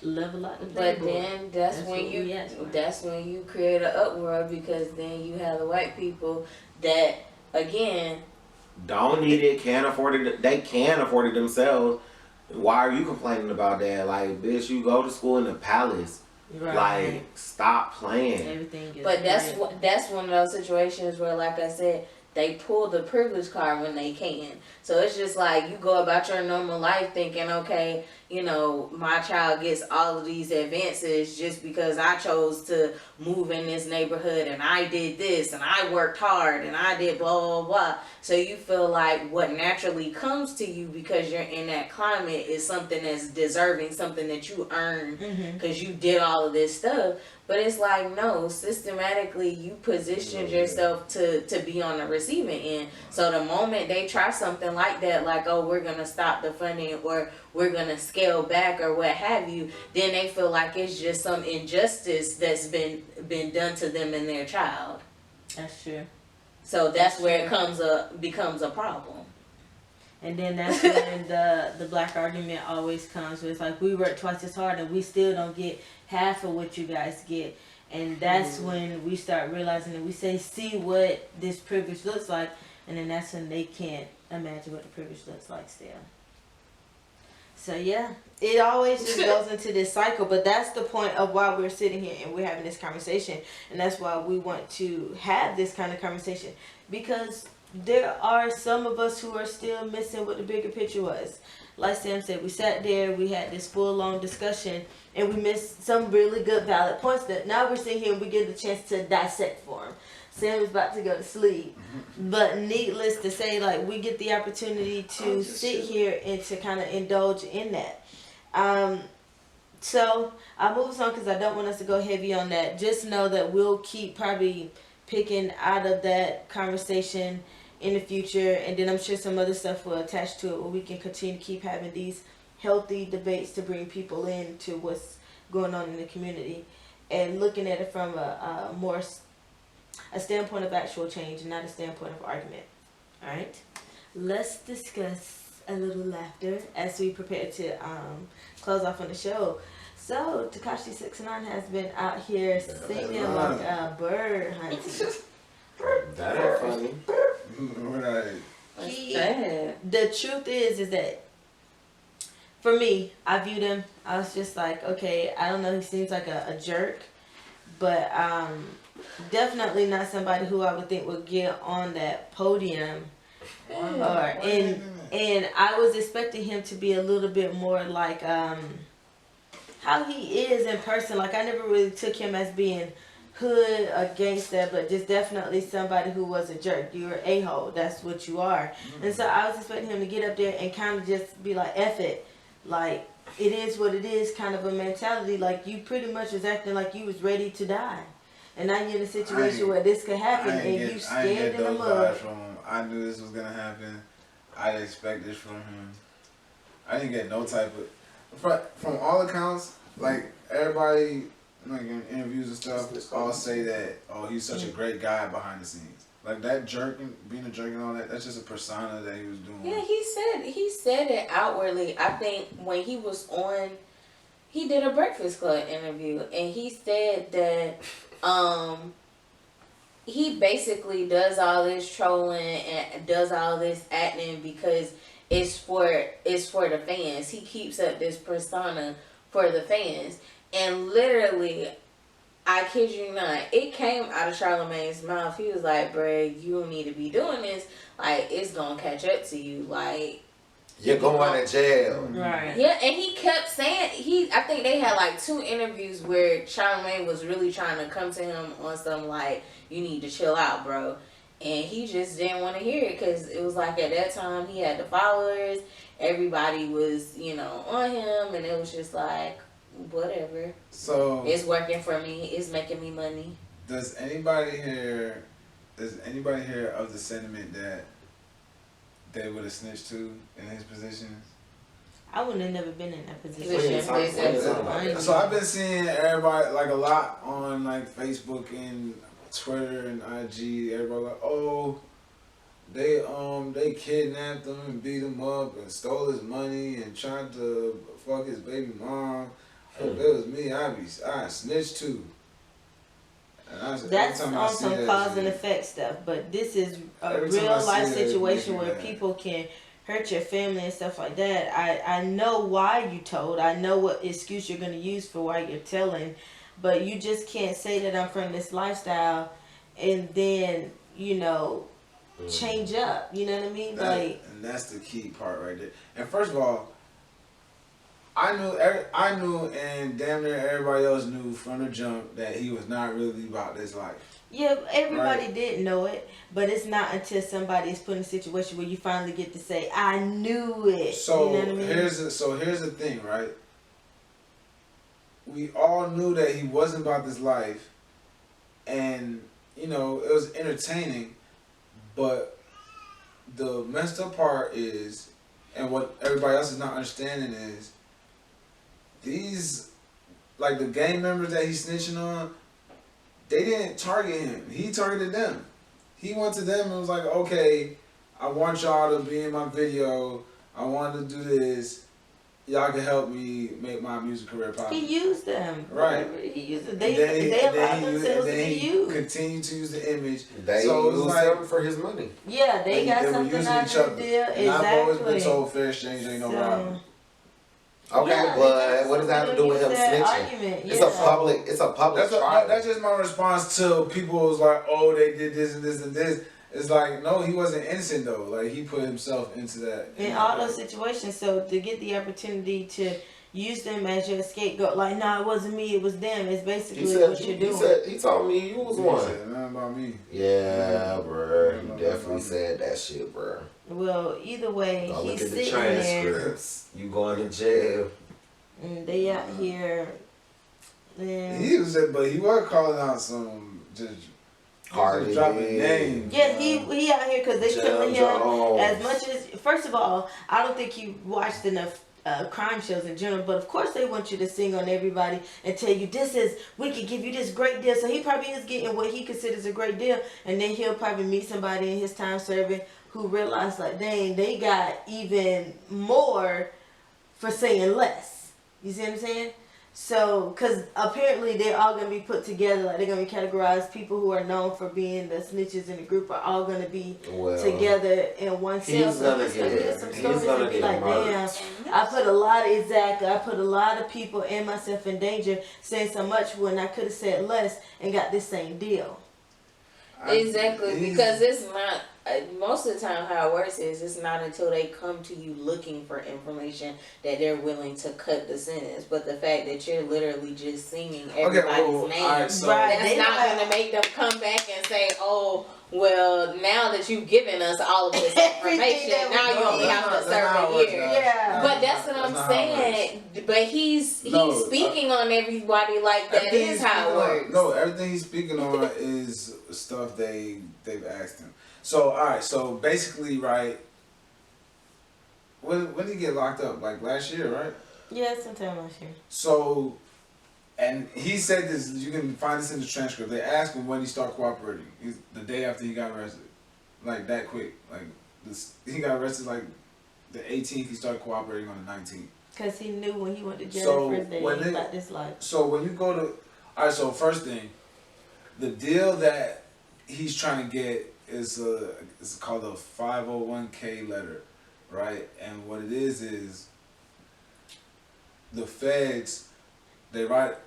Level up the But playbook. then that's when you create an upworld, because then you have the white people that again don't need it, can't afford it. They can afford it themselves. Why are you complaining about that? Like, bitch, you go to school in the palace. Right. Like, stop playing. Everything gets But that's one of those situations where, like I said, they pull the privilege card when they can. So it's just like you go about your normal life thinking, okay, you know, my child gets all of these advances just because I chose to move in this neighborhood and I did this and I worked hard and I did blah, blah, blah. So you feel like what naturally comes to you because you're in that climate is something that's deserving, something that you earned because you did all of this stuff. But it's like, no, systematically you positioned yourself to be on the receiving end. So the moment they try something like that, like, oh, we're going to stop the funding or we're going to scale back or what have you, then they feel like it's just some injustice that's been done to them and their child. That's true. So that's where it becomes a problem. And then that's when the black argument always comes, where it's like, we work twice as hard and we still don't get half of what you guys get. And that's when we start realizing that we say, see what this privilege looks like. And then that's when they can't imagine what the privilege looks like still. So yeah, it always just goes into this cycle. But that's the point of why we're sitting here and we're having this conversation. And that's why we want to have this kind of conversation. Because there are some of us who are still missing what the bigger picture was. Like Sam said, we sat there, we had this full-on discussion, and we missed some really good valid points that now we're sitting here and we get the chance to dissect for them. Sam is about to go to sleep. But needless to say, like, we get the opportunity to sit here and to kind of indulge in that. So I'll move us on because I don't want us to go heavy on that. Just know that we'll keep probably picking out of that conversation in the future, and then I'm sure some other stuff will attach to it where we can continue to keep having these healthy debates to bring people into what's going on in the community and looking at it from a standpoint of actual change and not a standpoint of argument. All right, let's discuss a little laughter as we prepare to close off on the show. So Tekashi 6ix9ine has been out here singing like a bird hunting. That ain't funny. Right. The truth is that for me, I viewed him, I was just like, okay, I don't know, he seems like a jerk, but definitely not somebody who I would think would get on that podium. And I was expecting him to be a little bit more like how he is in person. Like, I never really took him as being hood or gangster, but just definitely somebody who was a jerk. You're an a-hole. That's what you are. And so I was expecting him to get up there and kind of just be like, F it. Like, it is what it is kind of a mentality. Like, you pretty much was acting like you was ready to die. And now you're in a situation where this could happen and you scared in the mud. I knew this was going to happen. I didn't expect this from him. I didn't get no type of... From all accounts, like, everybody... like in interviews and stuff, all say that, oh, he's such a great guy behind the scenes. Like that jerk, being a jerk and all that, that's just a persona that he was doing. Yeah, he said it outwardly. I think when he was on, he did a Breakfast Club interview, and he said that he basically does all this trolling and does all this acting because it's for the fans. He keeps up this persona for the fans. And literally, I kid you not, it came out of Charlamagne's mouth. He was like, bruh, you don't need to be doing this. Like, it's going to catch up to you. Like, you're going to jail. Right. Yeah, and he kept saying, I think they had like 2 interviews where Charlamagne was really trying to come to him on some like, you need to chill out, bro. And he just didn't want to hear it because it was like at that time he had the followers. Everybody was, on him. And it was just like, whatever. So it's working for me. It's making me money. Does anybody here Does anybody here of the sentiment that they would have snitched to in his position? I would have never been in that position. So I've been seeing everybody, like a lot on like Facebook and Twitter and IG, everybody like, oh, they kidnapped him and beat him up and stole his money and tried to fuck his baby mom. If it was me, I'd snitch too. That's on some cause and effect stuff, but this is a real life situation where people can hurt your family and stuff like that. I know why you told. I know what excuse you're going to use for why you're telling, but you just can't say that I'm from this lifestyle and then, you know, change up. You know what I mean? And that's the key part right there. And first of all, I knew, and damn near everybody else knew from the jump that he was not really about this life. Yeah, everybody did know it, but it's not until somebody is put in a situation where you finally get to say, "I knew it." So you know what I mean? here's the thing, right? We all knew that he wasn't about this life, and you know it was entertaining, but the messed up part is, and what everybody else is not understanding is, these, like the gang members that he's snitching on, they didn't target him. He targeted them. He went to them and was like, okay, I want y'all to be in my video. I want to do this. Y'all can help me make my music career popular. He used them. Right. He used them. They allowed themselves to be used. Continue to use the image. They used him for his money. Yeah, they got something out of the deal. And I've always been told fair exchange ain't no robbery. Okay, yeah, but what does that have to do with him snitching? Argument. It's a public trial. That's just my response to people who's like, oh, they did this and this and this. It's like, no, he wasn't innocent though. Like he put himself into that. In all those situations, so to get the opportunity to use them as your scapegoat, like, nah, it wasn't me, it was them. It's basically what you're doing. He told me you was one. He said nothing about me. Yeah, bro. He definitely said that shit, bro. Well, either way, Go he's look at the sitting there. transcripts. You going to jail. And they out here. He was, but he was calling out some just Hardy dropping names. Yeah, he out here because they feeling him as much as. First of all, I don't think you watched enough crime shows in general, but of course they want you to sing on everybody and tell you we can give you this great deal. So he probably is getting what he considers a great deal, and then he'll probably meet somebody in his time serving who realized like, dang, they got even more for saying less. You see what I'm saying? So, because apparently they're all going to be put together, like they're going to be categorized. People who are known for being the snitches in the group are all going to be together in one cell. So he's going to get some stories and be like, damn, I put a lot of people and myself in danger saying so much when I could have said less and got this same deal. Exactly, because it's not, most of the time how it works is it's not until they come to you looking for information that they're willing to cut the sentence. But the fact that you're literally just singing everybody's name, that's not going to make them come back and say, oh, well, now that you've given us all of this information, now you only have to serve a year. Yeah. But that's what I'm saying. But he's speaking on everybody like that is how it works. No, everything he's speaking on is stuff they've asked him. So, alright, so basically, right, when did he get locked up? Like last year, right? Yeah, sometime last year. So, and he said this, you can find this in the transcript. They asked him when he started cooperating. The day after he got arrested. Like that quick. Like, he got arrested like the 18th, he started cooperating on the 19th. Because he knew when he went to jail the first day, he got this life. So when you go to, alright, so first thing, the deal that he's trying to get is it's called a 501k letter, right? And what it is the feds, the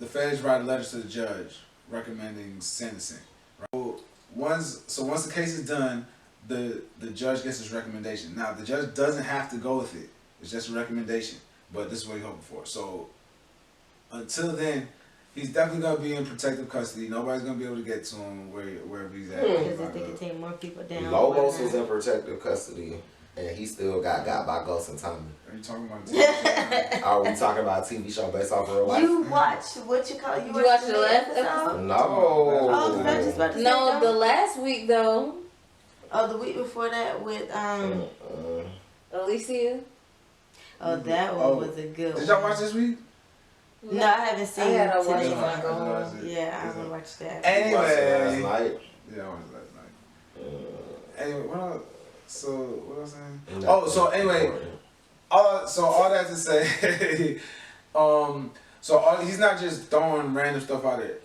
feds write letters to the judge recommending sentencing. Right? So once the case is done, the judge gets his recommendation. Now the judge doesn't have to go with it; it's just a recommendation. But this is what he's hoping for. So until then, he's definitely gonna be in protective custody. Nobody's gonna be able to get to him wherever he's at. Because if they can take more people down. Lobos was in protective custody. and he still got by Ghost and Tommy. Are you talking about TV? Are we talking about a TV show based off real life? You watch what you call? You watch the last episode? episode? No. Oh, I was just about to say No, the no. last week though. Oh, the week before that with Alicia. Oh, that one was a good one. Did y'all watch this week? No, I haven't seen I it gotta watch today. it when I go home. Yeah, I haven't watched that. You watched it last Anyway. night? Yeah, I watched it last night. Anyway, what else? So, what was I saying? No. Oh, so anyway, all that to say, he's not just throwing random stuff out there.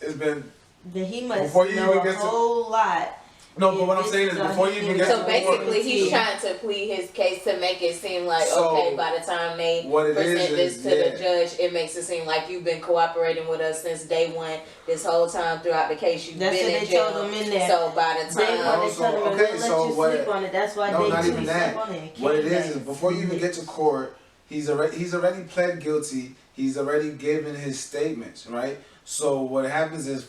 It's been Then he must Before you know even a get to- whole lot. no, but what I'm saying is before you even get So to basically, he's Yeah. trying to plead his case to make it seem like, So, okay, by the time they what it present is this to yeah. the judge, it makes it seem like you've been cooperating with us since day one. This whole time throughout the case, you've That's been what in they jail. told him in there. So by the They time, want to so, tell him okay, they let so you what- sleep on it. That's why No, they not do even sleep that. on it. What it Can't is they? before you even get to court, he's already pled guilty. He's already given his statements, right? So what happens is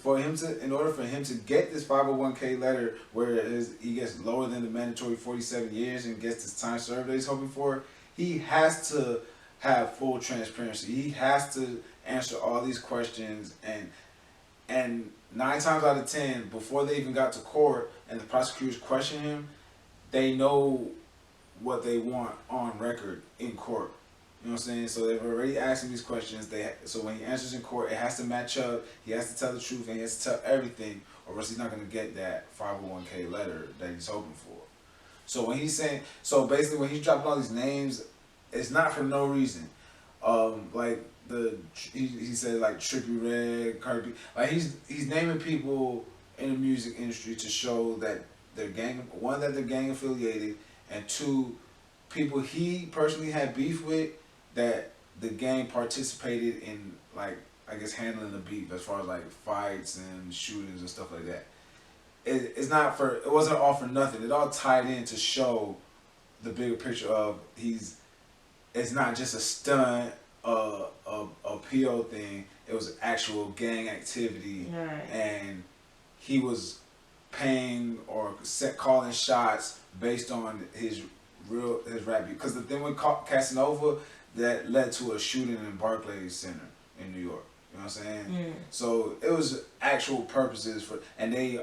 in order for him to get this 501k letter where he gets lower than the mandatory 47 years and gets this time served that he's hoping for, he has to have full transparency. He has to answer all these questions and 9 times out of 10, before they even got to court and the prosecutors question him, they know what they want on record in court. You know what I'm saying? So they've already asked him these questions. So when he answers in court, it has to match up. He has to tell the truth and he has to tell everything, or else he's not going to get that 501k letter that he's hoping for. So when he's saying, so basically when he's dropping all these names, it's not for no reason. Like he said like Trippie Redd, Cardi B. Like he's naming people in the music industry to show that they're gang affiliated, and 2, people he personally had beef with that the gang participated in, like, I guess handling the beef as far as like fights and shootings and stuff like that. It wasn't all for nothing. It all tied in to show the bigger picture of it's not just a stunt, a PO thing. It was actual gang activity, Right. and he was paying or calling shots based on his rap beat. Because the thing with Casanova, that led to a shooting in Barclays Center in New York. You know what I'm saying? Mm. So it was actual purposes and they,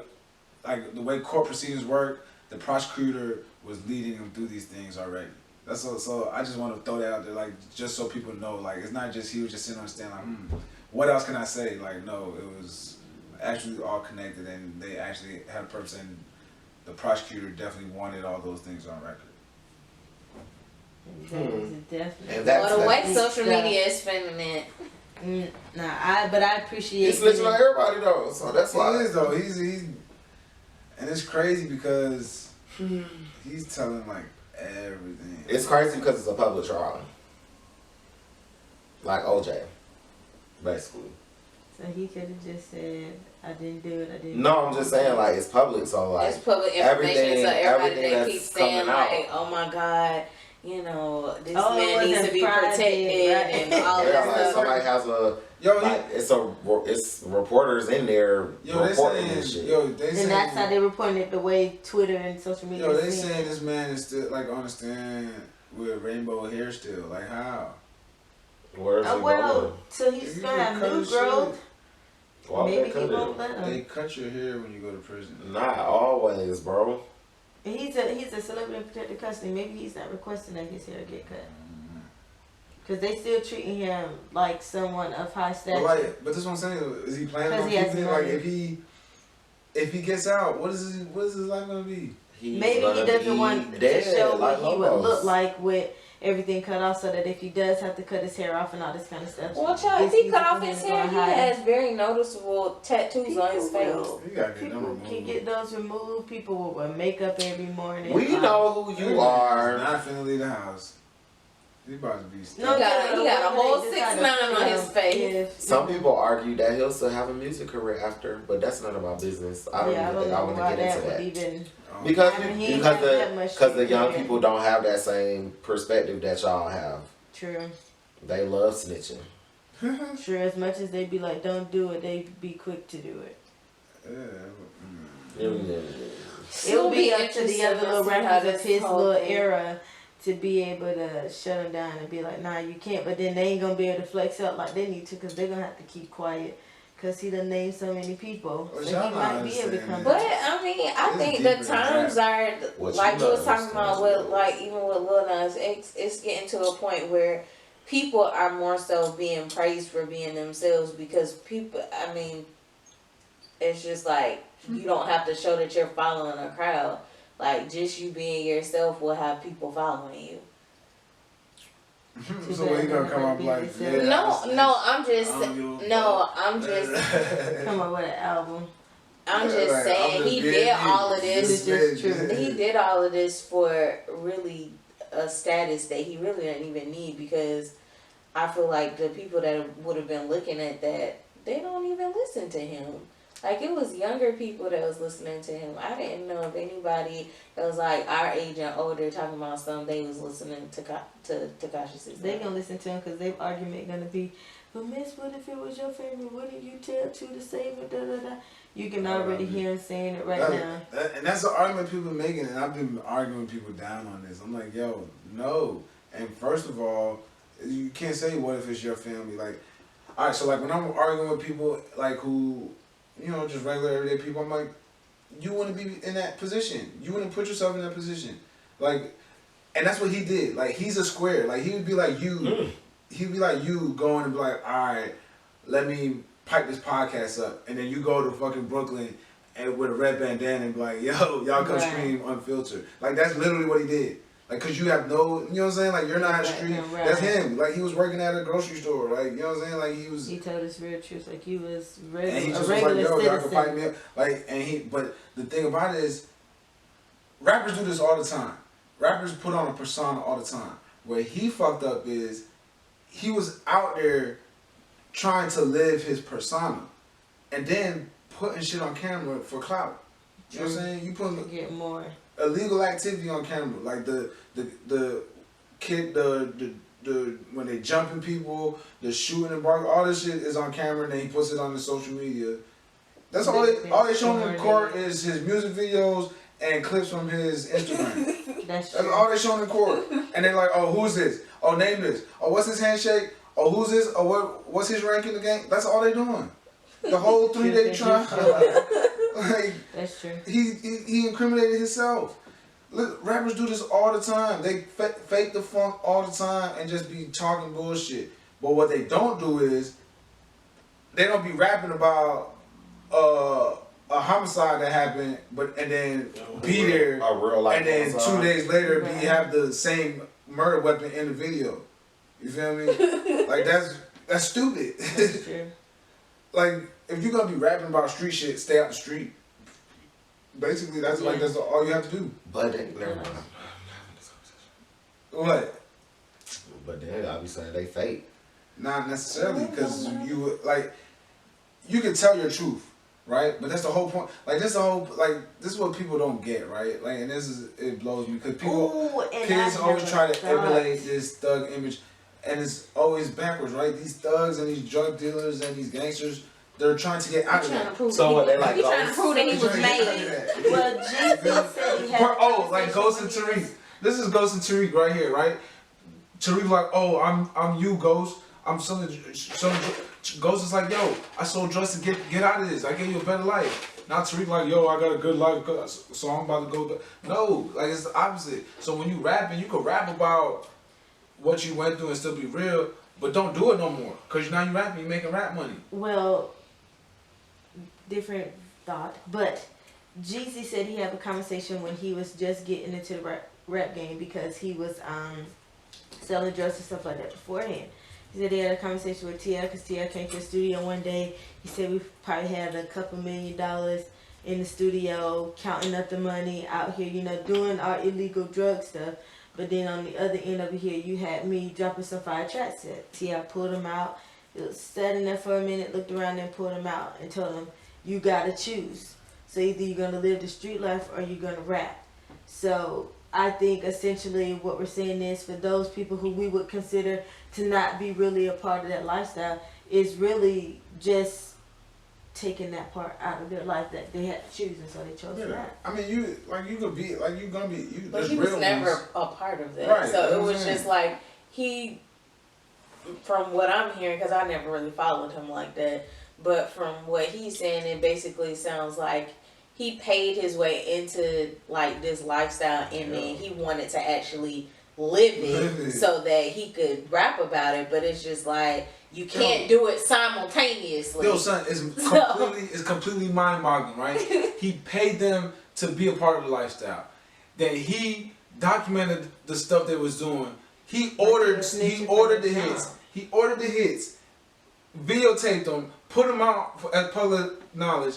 like the way court proceedings work, the prosecutor was leading them through these things already. That's all. So I just want to throw that out there, like, just so people know, like, it's not just he was just sitting on the stand like, what else can I say? Like, no, it was actually all connected, and they actually had a purpose, and the prosecutor definitely wanted all those things on record. That was definitely. And that's well, the way that- social media is spinning it. But I appreciate. He's snitching on everybody though, so that's why. He is though. He's and it's crazy because he's telling like everything. It's crazy because it's a public trial. Like OJ, basically. So he could have just said, "I didn't do it. I didn't." No, I'm just saying, like, it's public, so like It's public information, so everybody everything they that's keep saying coming out. like, "Oh my God, you know, this Oh, it man needs wasn't to be private, protected," right? and all Yeah, that like stuff. somebody has a Yo, like it's reporters in there they reporting this saying, shit. they And saying, that's how they reporting it, the way Twitter and social media. they is saying this man is still like on the stand with rainbow hair still. Like how? Where's it well, going? so he's You gonna can have cut new his growth. Why would Maybe they he cut won't it? let They him. cut your hair when you go to prison. Not always, bro. He's a celebrity in protected custody. Maybe he's not requesting that his hair get cut. Because they still treating him like someone of high stature. But this is what I'm saying. Is he planning 'Cause on he has keeping it? Like money. if he gets out, what is his life gonna be? He's Maybe he gonna doesn't be want to dead, show like what he would Lobos. look like with everything cut off, so that if he does have to cut his hair off and all this kind of stuff. Well, child, if it's he cut easy off for his him to hair, go he hide has it. very noticeable tattoos on his face. Will. You gotta get them People removed. can get those removed. People will wear makeup every morning. We know who you He's are. not finna leave the house. He about to be No, stuck. He got a whole 6'9" on his face. Some people argue that he'll still have a music career after, but that's none of my business. I don't even think I want to get into that. Even, Because I mean, he ain't got that much the young career. people don't have that same perspective that y'all have. true. They love snitching. Sure, as much as they be like, don't do it, they be quick to do it. Yeah. It would be up to the interesting other little to see how rappers of this his whole little thing- era to be able to shut them down and be like, nah, you can't. But then they ain't gonna be able to flex up like they need to, because they're gonna have to keep quiet. Because he done named so many people. Well, So y'all he not might be able to come understanding But back. I mean, I It's think deeper the than times are What like you you was talking understand about is with like even with Lil Nas X, it's getting to a point where people are more so being praised for being themselves because people. I mean, it's just like you don't have to show that you're following a crowd. Like just you being yourself will have people following you. So what, he gonna come up like, yeah, No, I'm just I don't give a no, I'm just Come up with an album. I'm just Like, saying I'm just he being did me. all of This this. is just true. He did all of this for really a status that he really didn't even need because I feel like the people that would have been looking at that, they don't even listen to him. Like it was younger people that was listening to him. I didn't know if anybody that was like our age and older talking about something they was listening to Tekashi 6. They gonna listen to him because their argument gonna be, but miss, what if it was your family? Wouldn't you tell two to save it? Da, da, da. You can already hear him saying it right now. And that's the argument people making, and I've been arguing people down on this. I'm like, yo, no. And first of all, you can't say what if it's your family. Like, all right, so like when I'm arguing with people like who, you know, just regular everyday people, I'm like, you wouldn't be in that position. You wouldn't put yourself in that position. Like, and that's what he did. Like, he's a square. Like, he would be like you. He'd be like you going and be like, all right, let me pipe this podcast up. And then you go to fucking Brooklyn and with a red bandana and be like, yo, y'all come scream Unfiltered. Like, that's literally what he did. Like, cause you have no, you know what I'm saying? Like, you're not street. Right. That's him. Like, he was working at a grocery store. Like, you know what I'm saying? Like, he was. He told us real truth. Like he was And he a just was regular like, yo, y'all can pipe citizen. me up. Like, and he, but the thing about it is, rappers do this all the time. Rappers put on a persona all the time. Where he fucked up is, he was out there trying to live his persona. And then putting shit on camera for clout. You know what I'm saying? You put To get more. illegal activity on camera. Like the kid, the when they jumping people, the shooting and barking, all this shit is on camera, and then he puts it on the social media. That's all they show him in court is his music videos and clips from his Instagram. That's That's true. all they show in court. And they're like, oh, who's this? Oh, name this. Oh, what's his handshake? Oh, who's this? Oh, what's his rank in the game? That's all they doing. The whole 3-day trial. Like, That's true. he incriminated himself. Look, rappers do this all the time. They fake the funk all the time and just be talking bullshit. But what they don't do is, they don't be rapping about a homicide that happened, and then be there, a real life and then homicide. 2 days later Right. have the same murder weapon in the video. You feel me? Like that's stupid. That's true. Like, if you're gonna be rapping about street shit, stay out the street. Basically, that's all you have to do. But then, never mind. What? But then I be saying they fake. Not necessarily, because you like, you can tell your truth, right? But that's the whole point. Like, this is what people don't get, right? Like, and it blows me because people, kids always try to emulate this thug image, and it's always backwards, right? These thugs and these drug dealers and these gangsters, they're trying to get out of that. So what they like? He trying to prove that he was made. Well, Jesus said he had. Like Ghost and Tariq. This is Ghost and Tariq right here, right? Tariq like, oh, I'm you, Ghost. I'm selling. Ghost is like, yo, I sold drugs to get out of this. I gave you a better life. Now Tariq like, yo, I got a good life, so I'm about to go. No, like it's the opposite. So when you rapping, you can rap about what you went through and still be real, but don't do it no more. Cause now you rapping, you making rap money. Well, different thought, but Jeezy said he had a conversation when he was just getting into the rap game because he was selling drugs and stuff like that beforehand. He said he had a conversation with T.I. because T.I. came to the studio one day. He said we probably had a couple $1 million in the studio, counting up the money out here, you know, doing our illegal drug stuff. But then on the other end of it here, you had me dropping some fire tracks at T.I. pulled him out. He was sitting there for a minute, looked around and pulled him out and told him, you gotta choose. So either you're gonna live the street life or you're gonna rap. So I think essentially what we're saying is for those people who we would consider to not be really a part of that lifestyle is really just taking that part out of their life that they had to choose, and so they chose that. I mean, you could be like you gonna be. But he was never a part of that, Right, so it was just like he. From what I'm hearing, because I never really followed him like that, but from what he's saying, it basically sounds like he paid his way into like this lifestyle, and then he wanted to actually live it so that he could rap about it. But it's just like you can't do it simultaneously. Yo, son, it's completely mind-boggling, right? He paid them to be a part of the lifestyle. Then he documented the stuff they was doing. He ordered the hits. He ordered the hits, videotaped them, put them out as public knowledge.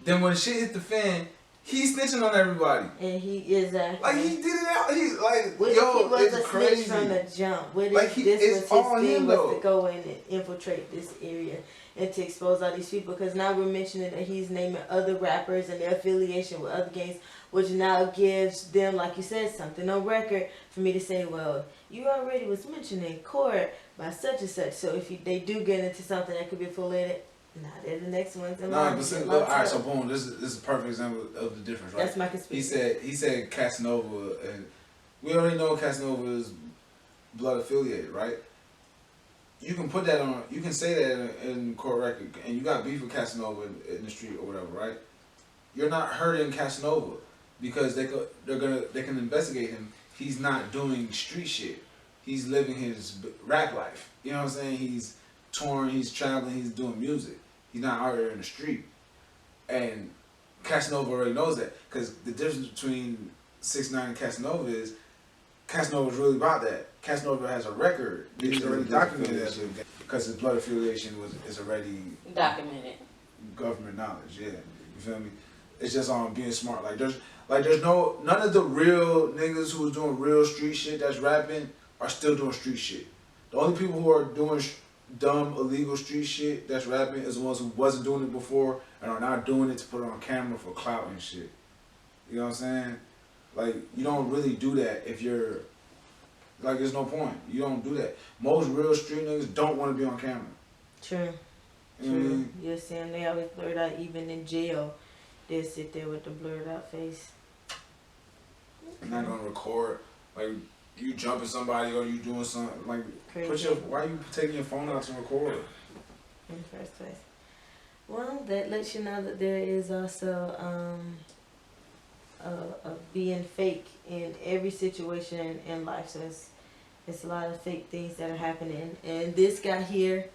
Then when shit hit the fan, he's snitching on everybody. And he is like he did it out. He like what yo, if he was it's a crazy snitch from the jump? What if like this was his thing was though. to go in and infiltrate this area and to expose all these people? Because now we're mentioning that he's naming other rappers and their affiliation with other gangs, which now gives them, like you said, something on record for me to say, well, you already was mentioned in court by such and such. So if they do get into something that could be affiliated, now they're the next ones in line. All right, so boom, this is a perfect example of the difference, right? That's my conspiracy. He said Casanova, and we already know Casanova is blood affiliated, right? You can put that on, you can say that in court record, and you got beef with Casanova in the street or whatever, right? You're not hurting Casanova because they can investigate him. He's not doing street shit. He's living his rap life. You know what I'm saying? He's touring, he's traveling, he's doing music. He's not out there in the street. And Casanova already knows that. Because the difference between 6ix9ine and Casanova is Casanova's really about that. Casanova has a record. He's already documented that because his blood affiliation is already documented. Government knowledge, yeah. You feel me? It's just on being smart. There's none of the real niggas who was doing real street shit that's rapping are still doing street shit. The only people who are doing dumb, illegal street shit that's rapping is the ones who wasn't doing it before and are now doing it to put it on camera for clout and shit. You know what I'm saying? Like, you don't really do that if you're, like, there's no point. You don't do that. Most real street niggas don't want to be on camera. True. You know what I mean? You're saying they always blurred out, even in jail. They sit there with the blurred out face. I'm not gonna record, like, you jumping somebody or you doing something, like, Crazy. why are you taking your phone out to record? In the first place. Well, that lets you know that there is also a being fake in every situation in life. So it's a lot of fake things that are happening. And this guy here,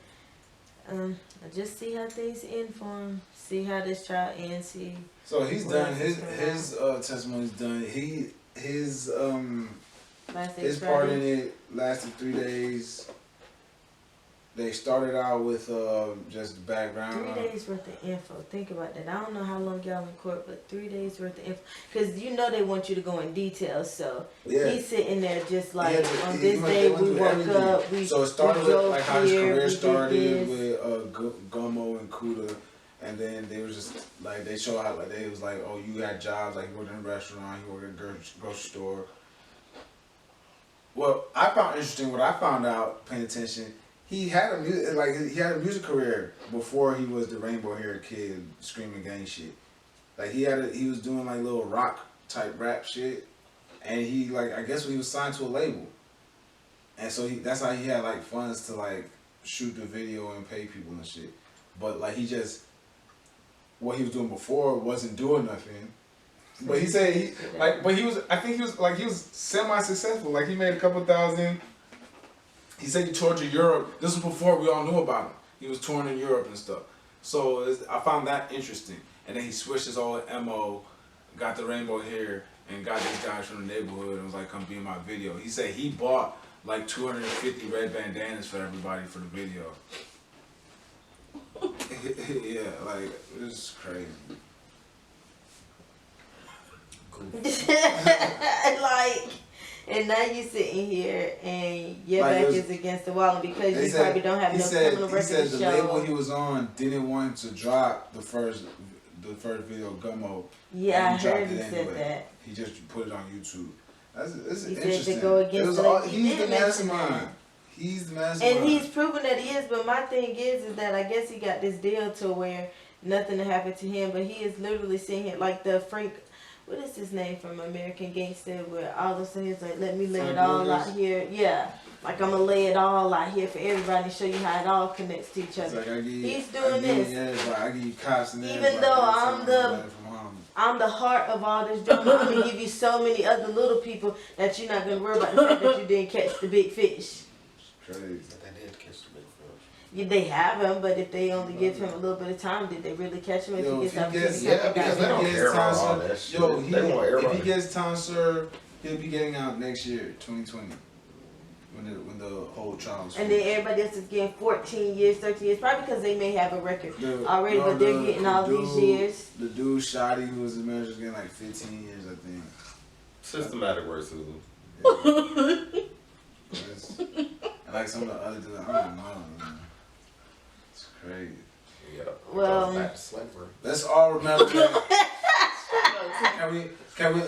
I just see how things end for him. See how this trial ends. See. So he's done. His testimony's done. His part in it lasted 3 days. They started out with just the background. 3 days worth of info. Think about that. I don't know how long y'all in court, but 3 days worth of info. Because you know they want you to go in detail. So he's sitting there just like, on this day we woke up. So it started with like how his career started with Gummo and Kuda. And then they was just like, they show how like they was like, oh, you got jobs, like you worked in a restaurant, you worked at a grocery store. Well, I found interesting what I found out paying attention. He had a music career before he was the rainbow haired kid screaming gang shit. Like he was doing like little rock type rap shit, and he like I guess when he was signed to a label, and so that's how he had like funds to like shoot the video and pay people and shit. But like what he was doing before wasn't doing nothing. But he said he was semi-successful. Like he made a couple thousand. He said he toured to Europe. This was before we all knew about him. He was touring in Europe and stuff. So I found that interesting. And then he switched his whole MO, got the rainbow hair, and got these guys from the neighborhood and was like, come be in my video. He said he bought like 250 red bandanas for everybody for the video. Yeah, like, it was crazy. like, and now you sitting here and your back is against the wall, and because you probably don't have no criminal record to show. He said the label he was on didn't want to drop the first video, Gummo. Yeah, I heard he said that. He just put it on YouTube. That's interesting. Said to go against he's the mastermind. He's the mastermind. And he's proven that he is, but my thing is that I guess he got this deal to where nothing to happen to him, but he is literally sitting here like the Frank. What is his name from American Gangster? Where all of a sudden he's like, let me lay it all out here. Yeah. Like I'm gonna lay it all out here for everybody and show you how it all connects to each other. Like He's doing this. I give you cops and Even though I'm the heart of all this drama, I'm gonna give you so many other little people that you're not gonna worry about the fact that you didn't catch the big fish. It's crazy. They did catch the big fish. Yeah, they have him, but if they only give him a little bit of time, did they really catch him? If Yo, he if gets he gets- Yeah, because they don't care about all that shit. Yo, They want if everybody. he gets time served, he'll be getting out next year, 2020, when the whole trial is And finished. then everybody else is getting 14 years, 13 years, probably because they may have a record The- already, no, but they're the- getting the all these dude- years. The dude Shotty, who was the manager, is getting like 15 years, I think. Systematic racism. And like some of the other dudes, I don't know, man. It's crazy. Yeah. Well- Back to slavery. Let's all remember that.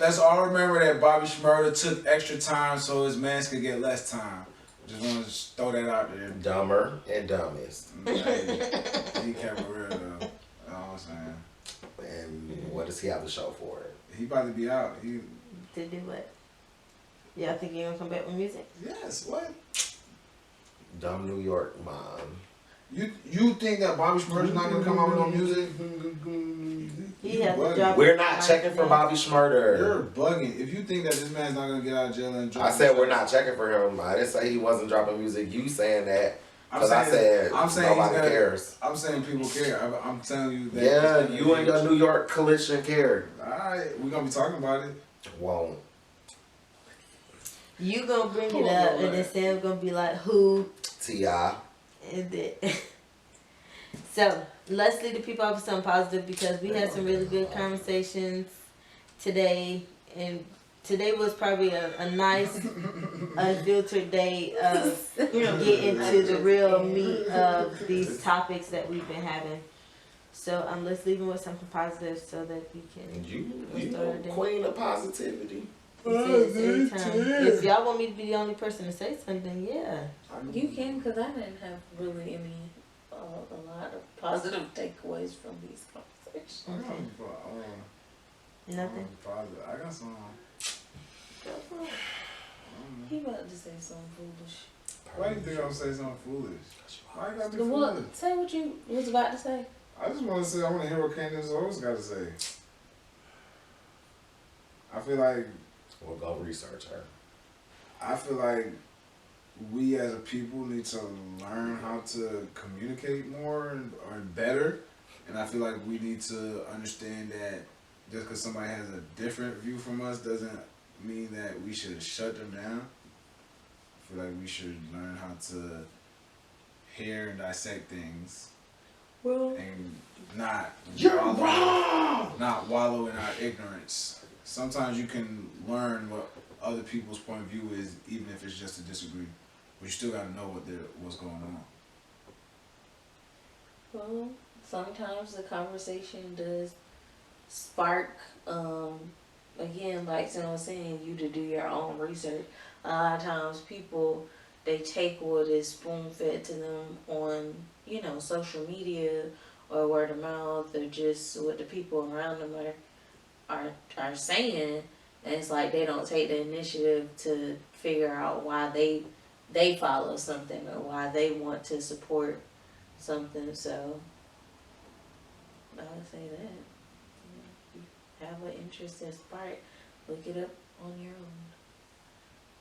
Let's all remember that Bobby Shmurda took extra time so his mans could get less time. Just want to throw that out there. Dumber and dumbest. He kept it real though. You know what I'm saying? And what does he have to show for it? He about to be out. He To do what? Y'all think you're gonna come back with music? yes. What? Dumb New York mom. You think that Bobby Shmurda's not gonna come out with no music? He You has to bugging. drop. We're not checking for Bobby Shmurda. You're bugging. If you think that this man's not gonna get out of jail and drop I said we're not checking for him. I didn't say he wasn't dropping music. You saying that because I said nobody cares. I'm saying people care. I'm telling you that. Yeah, you and your New York coalition care. Alright, we're gonna be talking about it. Won't. You gonna bring it up, and then Sam gonna be like, "Who?" T.I. And then, so let's lead the people off with something positive because we had some really good conversations today, and today was probably a nice unfiltered day of getting to the real meat of these topics that we've been having. So let's leave them with something positive so that we can. You know, queen of positivity. If y'all want me to be the only person to say something, yeah. You can, because I didn't have really any, a lot of positive takeaways from these conversations. Okay. Nothing. I got some. He about to say something foolish. Why do you think I'm gonna say something foolish? Why you gotta be What? foolish? Say what you was about to say. I just want to say, I want to hear what Candace Owens got to say. I feel like We'll go research her. I feel like we as a people need to learn how to communicate more or better. And I feel like we need to understand that just because somebody has a different view from us doesn't mean that we should shut them down. I feel like we should learn how to hear and dissect things. Well, And not You're wallow, wrong! not wallow in our ignorance. Sometimes you can learn what other people's point of view is, even if it's just a disagree. But you still got to know what's going on. well, sometimes the conversation does spark, again, like someone was saying, you to do your own research. A lot of times people, they take what is spoon-fed to them on, social media or word of mouth or just what the people around them are saying, and it's like they don't take the initiative to figure out why they follow something or why they want to support something. So I would say that if you have an interest in spark, look it up on your own.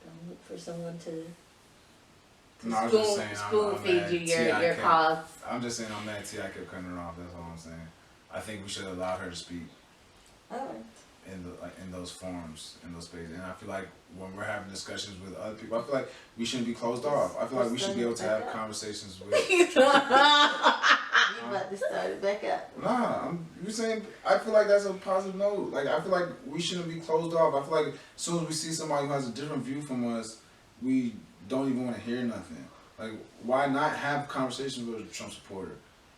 Don't look for someone to No, I was just saying, spoon I'm feed mad you your T.I. cause. I'm just saying I'm mad T.I. kept cutting her off. That's all I'm saying. I think we should allow her to speak Alright. in those forums, in those spaces. And I feel like when we're having discussions with other people, I feel like we shouldn't be closed off. I feel like we should be able to have conversations with. You about to start it back up. Nah, you saying I feel like that's a positive note. Like I feel like we shouldn't be closed off. I feel like as soon as we see somebody who has a different view from us, we don't even want to hear nothing. Like why not have conversations with a Trump supporter?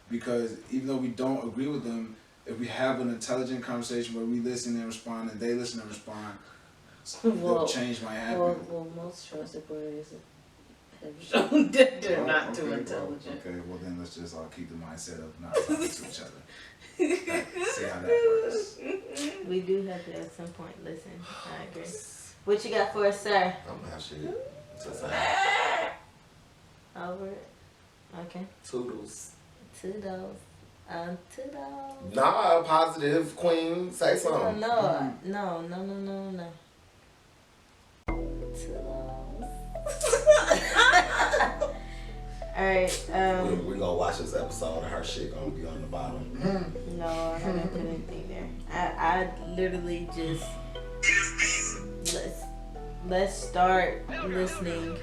Because even though we don't agree with them, if we have an intelligent conversation where we listen and respond and they listen and respond, the change might happen. Well, most Trump supporters have shown that they're not too Okay, intelligent. Well, then let's just all keep the mindset of not talking to each other. See how that works. We do have to at some point listen. I agree. What you got for us, sir? I'm gonna have shit to say. Over it. Okay. Toodles. Toodles. Toodles. Nah, positive queen. Say something. No. Toodles. Alright, We're gonna watch this episode and her shit gonna be on the bottom. no, I haven't put anything there. I literally just let's start listening.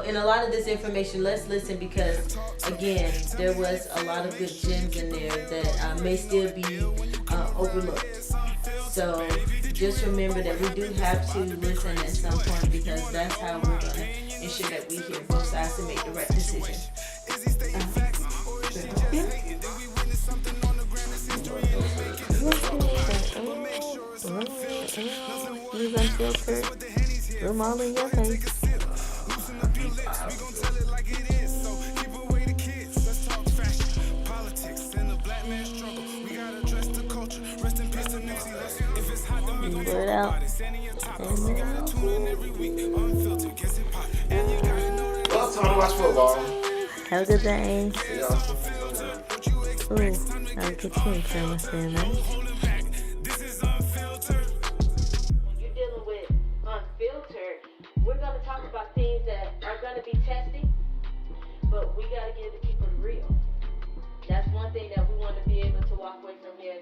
In a lot of this information, let's listen because again, there was a lot of good gems in there that may still be overlooked. So just remember that we do have to listen at some point because that's how we're gonna ensure that we hear both sides to make the right decision. Unfiltered. Room all in your face. Word out. Well, time to watch football. Have a good day. See y'all. Ooh, I'll get you in camera saying that. When you're dealing with Unfiltered, we're going to talk about things that are going to be testy, but we got to give the people the real. That's one thing that we want to be able to walk away from here.